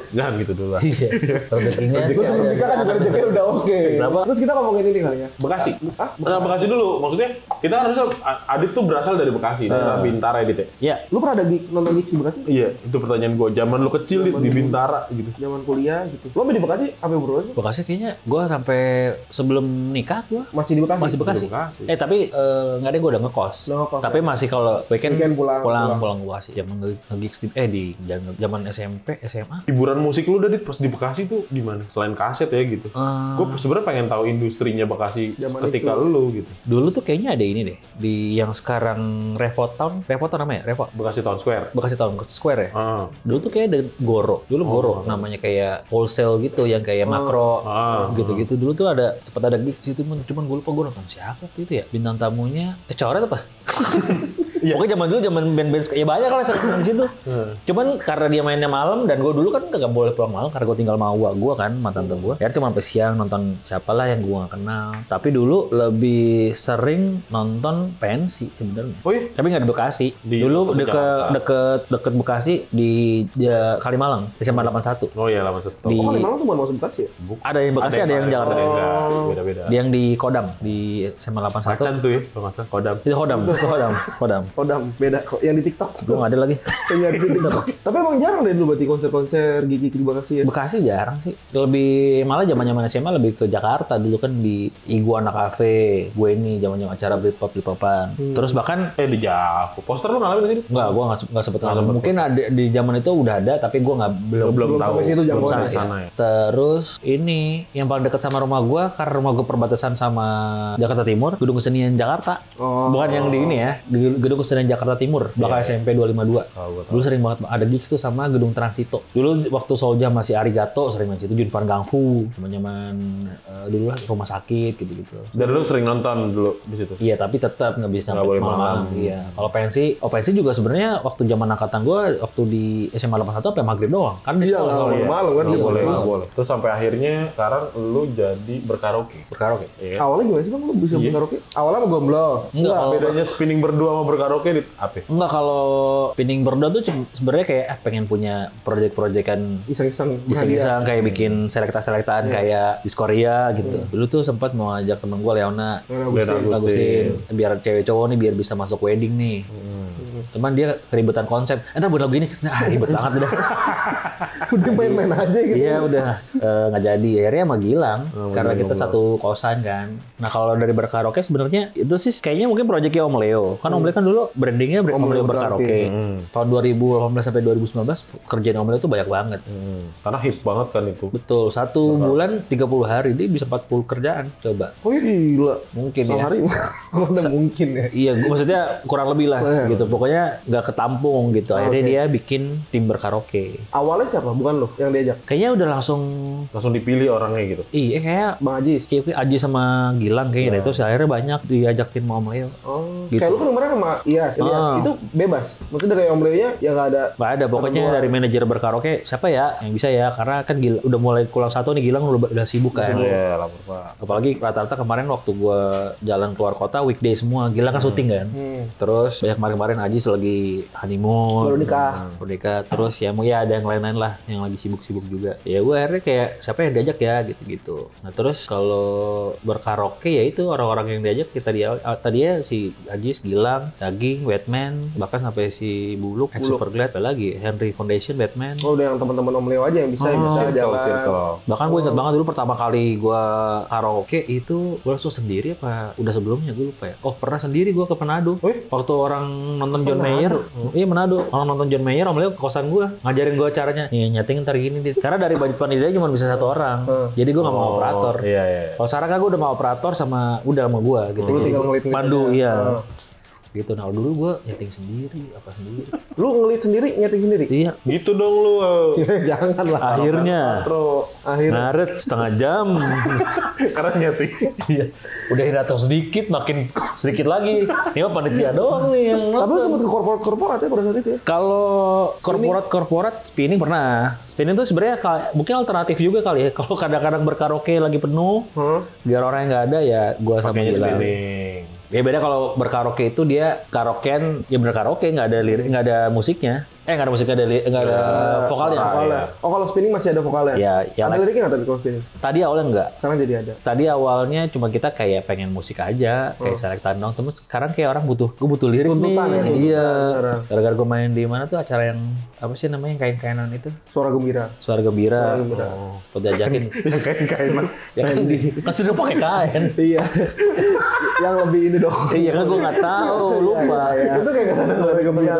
Jangan gitu dulu lah. Iya. Rezekinya. Gue sebelum nikah kan juga rezekinya udah oke. Kenapa? Terus kita ngomongin ini kali ya. Bekasi. Bekasi dulu. Maksudnya kita harusnya Adit tuh berasal dari Bekasi, dari Bintara Adit ya. Iya. Lu pernah ada nonton gigs di Bekasi? Iya, itu pertanyaan gua. Zaman lu kecil Dit, di Bintara gitu. Zaman kuliah gitu. Lu sampai di Bekasi apa bro? Bekasi kayaknya gue sampai sebelum nikah gue Masih di Bekasi? masih Bekasi. Bekasi. Tapi nggak ada, gue udah ngekos. Udah ngekos, Tapi masih kalau weekend pulang Bekasi. Zaman nge-gigs di zaman SMP, SMA. Hiburan musik lu Dit pas di Bekasi tuh di mana? Selain kaset ya gitu. Gua sebenarnya pengen tahu industrinya Bekasi Zaman ketika lu gitu. Dulu tuh kayaknya ada ini deh, di yang sekarang Revo Town namanya, Revo. Bekasi Town Square. Bekasi Town Square ya? Ah. Dulu tuh kayak ada Goro. Dulu Goro namanya, kayak wholesale gitu, yang kayak makro gitu-gitu. Dulu tuh sempat ada gigs itu, cuman gue lupa gue nonton siapa waktu itu ya. Bintang tamunya coret apa? Pokoknya zaman dulu zaman band-band ya banyak lah sering di situ. Cuman karena dia mainnya malam dan gue dulu kan nggak boleh pulang malam karena gue tinggal sama gue kan mantan tante gue. Ya cuma sampai siang nonton siapalah yang gue nggak kenal. Tapi dulu lebih sering nonton pensi sebenarnya. Oh iya? Tapi nggak di Bekasi. Dulu deket Bekasi di Kalimalang, SMA 81. Oh iya, 81. Di- Oh, Kalimalang tuh bukan masuk Bekasi ya? Ada yang Bekasi, ada yang Jakarta. Beda-beda. Yang di Kodam, di SMA 81. Macan tuh ya, kalau nggak salah. Kodam. Itu Kodam. Kodam, beda kok. Yang di TikTok. Gue nggak ada lagi. Yang di TikTok. Tapi emang jarang deh dulu berarti konser-konser gigi di Bekasi ya. Bekasi jarang sih. Lebih malah zaman-zaman SMA lebih ke Jakarta dulu kan di Iguana Cafe. Gue ini zaman-zaman acara Britpop-Britpopan. Terus bahkan Di Javu. Poster lu ngalamin nggak sih? enggak, gue nggak sempet ngalamin. Mungkin ada di zaman itu udah ada, tapi gue belum Belum tahu. sampai situ belum jangkauan sampai ya. sana. ya. Terus ini yang paling dekat sama rumah gue, karena rumah gue perbatasan sama Jakarta Timur, Gedung Kesenian Jakarta. Oh. Bukan yang di ini ya, di Gedung Kesenian Jakarta Timur, belakang SMP 252. Oh, gua tahu. Dulu sering banget ada gigs tuh sama Gedung Transito. Dulu waktu Soulja masih Arigato sering main situ, Junpan Gangfu, zaman-zaman dulu lah rumah sakit gitu-gitu. Dan lu sering nonton dulu di situ? Iya, tapi tetap nggak bisa Nggak boleh malam. Iya. Kalau pensi juga sebenarnya waktu zaman angkatan gue, waktu di SMA 81 sampai maghrib doang. Kan di Iya, sekolah. nggak boleh malam kan. Nggak Iya, boleh, malam. nggak boleh. Terus sampai akhirnya sekarang lu jadi berkaraoke. Berkaraoke. Iya. Awalnya gimana sih bang? Lu bisa berkaraoke? Awalnya sama gomblo. Enggak, kalau Bedanya spinning berdua sama berkaraoke di apa? enggak kalau Pining Berdua tuh sebenarnya kayak pengen punya project-projectan Iseng-iseng. iseng-iseng kayak bikin selekta-selektaan kayak di Korea gitu. Dulu tuh sempat mau ajak temen gue Leona Agustin biar cewek cowok nih biar bisa masuk wedding nih. Cuman dia keribetan konsep. Entar buat lagu ini, ribet banget udah. Udah main-main aja gitu. Iya udah nggak jadi. Akhirnya sama Gilang karena kita satu kosan kan. Nah kalau dari berkaraoke sebenarnya itu sih kayaknya mungkin proyeknya Om Leo. Kan Om Leo kan dulu brandingnya Om Leo berkaraoke. Tahun 2018 sampai 2019 kerjaan Om Leo tuh banyak banget. Karena hip banget kan itu. Betul, satu bulan 30 hari dia bisa 40 kerjaan. Coba. Oh iya gila. Mungkin ya. Sehari udah mungkin ya. Iya, maksudnya kurang lebih lah gitu. Pokoknya nggak ketampung gitu. Akhirnya dia bikin tim berkaraoke. Awalnya siapa? Bukan lo yang diajak? Kayaknya udah langsung Dipilih orangnya gitu. iya kayak Bang Ajis. kayak Aji sama Gilang kayaknya itu akhirnya banyak diajakin sama Om Leo. Oh, Gitu. kayak lu kan kemarin sama Iyas, itu bebas. Maksudnya dari Om Leo-nya ya nggak ada. Nggak ada, pokoknya dari manajer berkaraoke siapa ya yang bisa ya, karena kan udah mulai kurang satu nih, Gilang udah sibuk kan. Iya, lapor Pak. Apalagi rata-rata kemarin waktu gua jalan keluar kota weekday semua, Gilang kan syuting kan. Terus banyak kemarin Ajis lagi honeymoon, Baru nikah. Terus ya mau ya ada yang lain-lain lah yang lagi sibuk-sibuk juga. Ya gue akhirnya kayak siapa yang diajak ya gitu-gitu. Nah terus kalau berkaraoke ya itu orang-orang yang diajak kita tadinya si Ajis, Gilang, Daging, Batman, bahkan sampai si Buluk, Superglad, ada lagi Henry Foundation, Batman. Oh udah yang teman-teman Om Leo aja yang bisa jalan. Bahkan gue ingat banget dulu pertama kali gue karaoke itu gue langsung sendiri apa udah sebelumnya gue lupa ya. Oh pernah sendiri gue ke Manado. Waktu orang nonton John Mayer. Iya Manado. Orang nonton John Mayer, Om Leo ke kosan gue ngajarin gue caranya. Nih nyeting ntar gini nih. Karena dari budget panitia cuma bisa satu orang. Jadi gue nggak mau operator. Iya. Kalau sekarang kan gue udah mau operator sama udah sama gue gitu. Lu tinggal ngelit-ngelit Pandu aja. iya. Gitu. Nah dulu gue nyeting sendiri apa sendiri. Lu ngelit sendiri, nyeting sendiri? Iya. Gitu dong lu. Jangan lah. Akhirnya Akhirnya. ngaret setengah jam. Karena nyeting. Iya. Udah datang sedikit, makin sedikit lagi. Ini mah panitia doang nih yang Tapi lu nonton. sempet ke korporat ya pada saat itu ya? Kalau korporat spinning pernah. Spinning tuh sebenarnya mungkin alternatif juga kali ya. Kalau kadang-kadang berkaraoke lagi penuh, biar orang yang nggak ada ya gua sama Pakainya Gilang. spinning. Ya beda kalau berkaraoke itu dia karaokean, ya bener karaoke, nggak ada lirik, nggak ada musiknya. Nggak ada musiknya, nggak ada vokalnya. Vokalnya. Oh kalau spinning masih ada vokalnya? Ya, Ada liriknya nggak tapi kalau spinning? Tadi awalnya nggak. Sekarang jadi ada. Tadi awalnya cuma kita kayak pengen musik aja, kayak selektan dong. Terus sekarang kayak orang gue butuh lirik Tuntutan nih. ya, tuntutan Iya. sekarang. Gara-gara gue main di mana tuh acara yang apa sih namanya yang kain-kainan itu? Suara gembira. Suara Gembira. Suara Gembira. Kalau diajakin. Kain-kainan. Ya kan sudah pakai kain. Iya. Yang lebih ini dong. Iya kan gue nggak tahu, lupa. Itu kayak kesana suara gembira.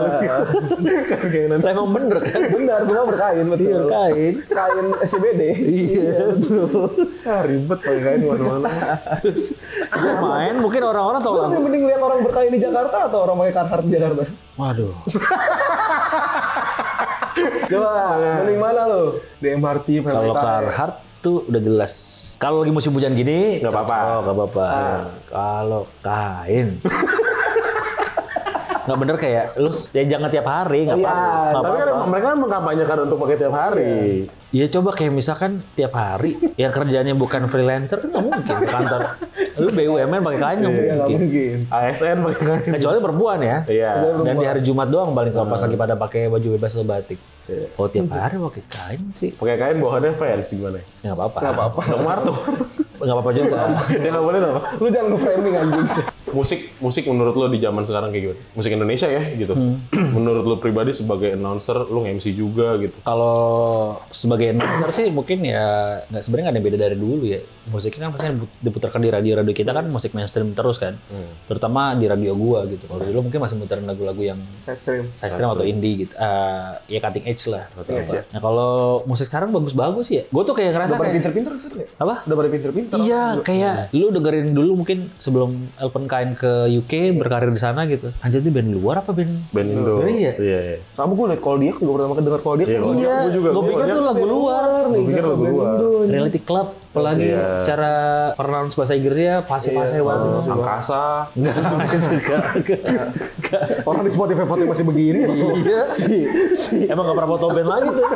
Kain-kainan. Lah emang bener kan? Benar, semua berkain betul. Iya, kain. Kain SCBD. Iya, betul. Ribet pakai kain mana-mana. Terus gue main, mungkin orang-orang tahu Lu lah. lebih mending lihat orang berkain di Jakarta atau orang pakai Carhartt di Jakarta? Waduh. Coba, mending mana lo? Di MRT, Kalau Carhartt tuh udah jelas. Kalau lagi musim hujan gini Nggak apa-apa. Oh, nggak apa-apa. Kalau kain. nggak bener kayak lu ya jangan tiap hari nggak Iya, apa-apa. Nggak Tapi kan apa-apa. mereka kan mengkampanyekan untuk pakai tiap hari. Ya coba kayak misalkan tiap hari yang kerjanya bukan freelancer kan nggak mungkin ke kantor. Lu BUMN pakai kain nggak Iya, nggak mungkin. mungkin. ASN pakai kain. Kecuali perempuan ya. Iya. Dan di hari Jumat doang paling kalau pas lagi pada pakai baju bebas atau batik. Oh tiap hari pakai kain sih. Pakai kain bawahannya fans gimana? Ya nggak apa-apa. Nggak apa-apa. Dong Marto. Nggak apa-apa juga. Dia nggak boleh apa? Lu jangan nge-framing anjing. Musik menurut lo di zaman sekarang kayak gimana? Musik Indonesia ya gitu. Menurut lo pribadi sebagai announcer, lo nge-MC juga gitu. Kalau sebagai announcer sih mungkin ya nggak sebenarnya nggak ada yang beda dari dulu ya. Musiknya kan pasti diputarkan di radio-radio kita kan musik mainstream terus kan. Terutama di radio gua gitu. Kalau dulu mungkin masih muterin lagu-lagu yang Side stream. side stream atau indie gitu. Ya cutting edge lah. Cutting edge, ya. Nah kalau musik sekarang bagus-bagus ya. Gua tuh kayak ngerasa Udah pada kayak pinter-pinter sih ya? apa? Udah pada pinter-pinter. Iya, kayak lu dengerin dulu mungkin sebelum Elpen Kain ke UK berkarir di sana gitu. Anjir itu band luar apa band? Band Indo. Iya. Iya. Sama gue liat Koldiak juga pertama kali denger Koldiak. Iya, Iya, gua juga. gue pikir tuh lagu luar. Gua pikir lagu luar. Reality Club, apalagi Iya. secara pronounce bahasa Inggrisnya fase-fase banget. Angkasa. Orang di Spotify foto masih begini. Iya. Si Emang gak pernah foto band lagi tuh.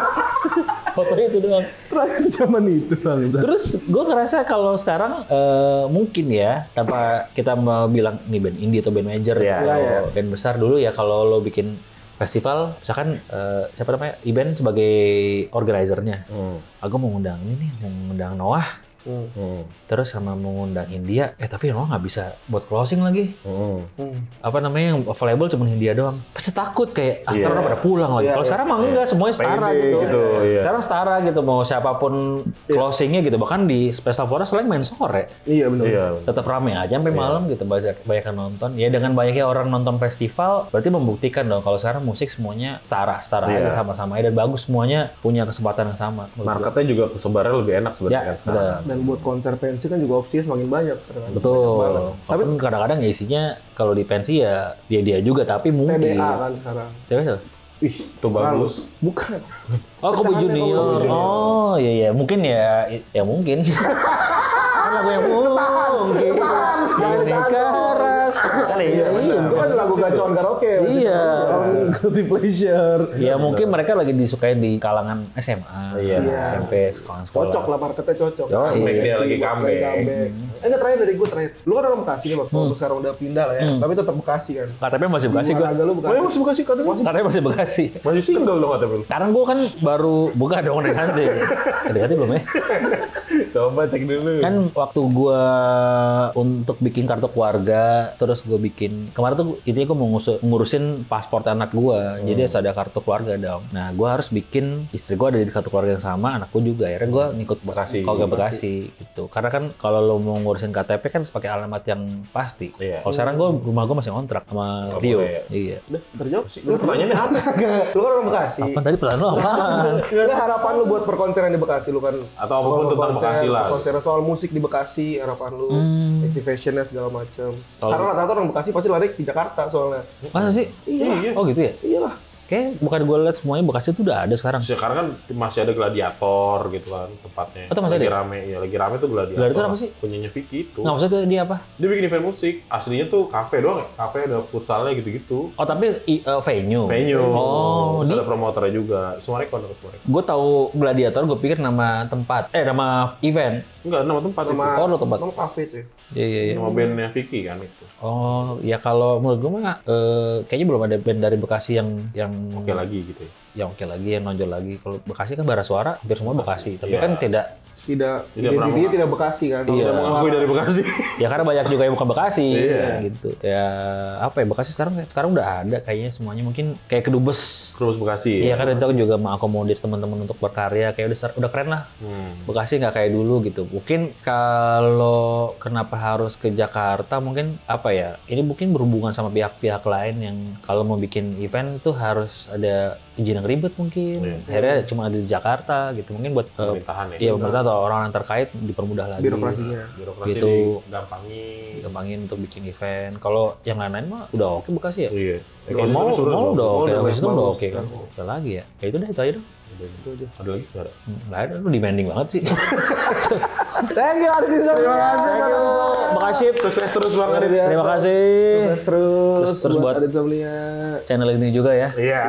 Fotonya itu doang. terakhir zaman itu bang. Terus gue ngerasa kalau sekarang mungkin ya, tanpa kita mau bilang ini band indie atau band major ya, Iya, atau iya. band besar dulu ya kalau lo bikin festival, misalkan siapa namanya, event sebagai organizer-nya. Aku mau ngundang ini nih, mau ngundang Noah, terus sama mau ngundang India, tapi Noah nggak bisa buat closing lagi. Apa namanya yang available cuma India doang. Pasti takut kayak, Iya. ntar orang pada pulang lagi. Iya, Kalau iya. sekarang mah enggak, semuanya setara Pede gitu. gitu, iya. Sekarang setara gitu, mau siapapun closingnya gitu. Bahkan di Special Forest selain main sore. Iya benar. Iya. Tetap rame aja sampai malam gitu, banyak yang nonton. Ya dengan banyaknya orang nonton festival, berarti membuktikan dong kalau sekarang musik semuanya setara Iya. aja, sama-sama aja dan bagus, semuanya punya kesempatan yang sama. Marketnya juga kesebarannya lebih enak sebenarnya Ya, kan sekarang. betul. Dan buat konser pensi kan juga opsinya semakin banyak sekarang. Betul. Tapi Tapi kadang-kadang ya isinya kalau di pensi ya dia juga, tapi mungkin. TBA kan sekarang. Siapa? Ih, Itu bagus. Bukan. Oh, Kobe Pecahannya Junior. Kobe Junior. Oh, iya mungkin ya mungkin. Kan lagu yang mungkin. Ini keras. Kali ya. Itu kan lagu gacoan karaoke. Iya. Guilty pleasure. Ya mungkin mereka lagi disukain di kalangan SMA, Iya. SMP, sekolah-sekolah. Cocok lah, marketnya cocok. Oh, iya. Comeback dia lagi comeback. Enggak, terakhir dari gue terakhir. Lu kan orang Bekasi nih, Bang. Kalau sekarang udah pindah lah ya. Tapi tetap Bekasi kan. KTP masih Bekasi gue. Olahraga lu Oh, Bekasi. ya masih Bekasi katanya? KTP masih Bekasi. Masih single dong katanya lu. Sekarang gue kan baru buka dong dekati. Dekati belum ya? Coba cek dulu. Kan waktu gue untuk bikin kartu keluarga, terus gue bikin kemarin tuh intinya gue mau ngurusin paspor anak gue, jadi harus ada kartu keluarga dong. Nah gue harus bikin, istri gue ada di kartu keluarga yang sama, anak gue juga. Akhirnya gue ngikut Bekasi. keluarga Bekasi gitu. Karena kan kalau lo mau ngurusin KTP kan harus pakai alamat yang pasti. Iya. Kalau sekarang gue rumah gue masih kontrak sama Nggak Rio. boleh ya? Iya. Udah, terjawab. Lu pertanyaannya apa? Lu kan orang Bekasi. Apa tadi pertanyaan lo apaan? Enggak, harapan lu buat perkonseran di Bekasi lu kan. Atau apapun tentang Bekasi lah. Konser soal musik di Bekasi, harapan lu, activationnya segala macam. Kalau- Karena rata-rata orang Bekasi pasti lari ke Jakarta soalnya. Masa sih? Iya. Oh gitu ya? Iyalah. Kayak bukan gue liat semuanya Bekasi tuh udah ada sekarang. Sekarang kan masih ada Gladiator gitu kan tempatnya. Oh, itu masih lagi ada? rame, ya lagi rame tuh Gladiator. Gladiator apa sih? Punyanya Vicky itu. Nggak maksudnya dia apa? Dia bikin event musik. Aslinya tuh kafe doang ya. Kafe ada futsalnya gitu-gitu. Oh tapi venue. Venue. Oh, Terus di ada promotornya juga. Sumarekon atau Sumarekon. gue tahu Gladiator, gue pikir nama tempat, nama event. Enggak, nama tempat itu. Nama, Oh, lu tempat. nama kafe tuh ya. Iya iya iya. Nama bandnya Vicky kan itu. Oh ya kalau menurut gue mah kayaknya belum ada band dari Bekasi yang Oke lagi gitu ya. yang oke lagi, yang nonjol lagi. Kalau Bekasi kan bara suara hampir semua Bekasi, tapi Iya. kan tidak. Tidak pernah identitinya tidak Bekasi kan. Iya. Udah mengakui dari Bekasi. Ya karena banyak juga yang bukan Bekasi Iya. gitu. Ya apa ya, Bekasi sekarang udah ada kayaknya semuanya, mungkin kayak Kedubes. Terus Bekasi. Iya kan itu juga mengakomodir teman-teman untuk berkarya, kayak udah keren lah. Bekasi nggak kayak dulu gitu. Mungkin kalau kenapa harus ke Jakarta, mungkin apa ya? Ini mungkin berhubungan sama pihak-pihak lain yang kalau mau bikin event tuh harus ada izin yang ribet mungkin. Iya. Akhirnya cuma ada di Jakarta gitu. Mungkin buat Pemerintahan ya. iya pemerintah atau orang yang terkait dipermudah lagi. Birokrasinya. Birokrasi Gitu. digampangin. Gampangin untuk bikin event. Kalau yang lain-lain mah udah oke Bekasi ya. Iya. Mau udah oke, habis itu udah bagus. oke kan. Udah lagi ya. Ya itu aja dong. Itu aja. Ada lagi? Nggak ada. Nggak ada, lu demanding banget sih. Thank you Adit Insomnia. Makasih. Sukses terus Bang Adit. Terima kasih. Sukses terus Terus buat Adit Insomnia. channel ini juga ya. Iya.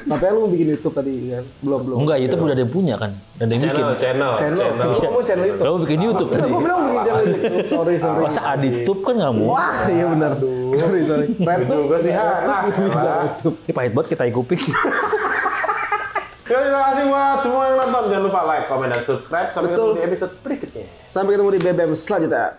Katanya lu mau bikin YouTube tadi kan? Belum. Enggak, YouTube udah ada yang punya kan. Dan ada yang bikin. Channel. Gua mau channel YouTube. Lo bikin YouTube tadi. Gua bilang bikin channel YouTube. Sorry. Masa ada YouTube kan nggak mau? Wah, iya benar. Sorry. Red juga sih. bisa YouTube. Ini pahit banget kita kuping. Ya, terima kasih buat semua yang nonton. Jangan lupa like, comment, dan subscribe. Sampai ketemu di episode berikutnya. Sampai ketemu di BBM selanjutnya.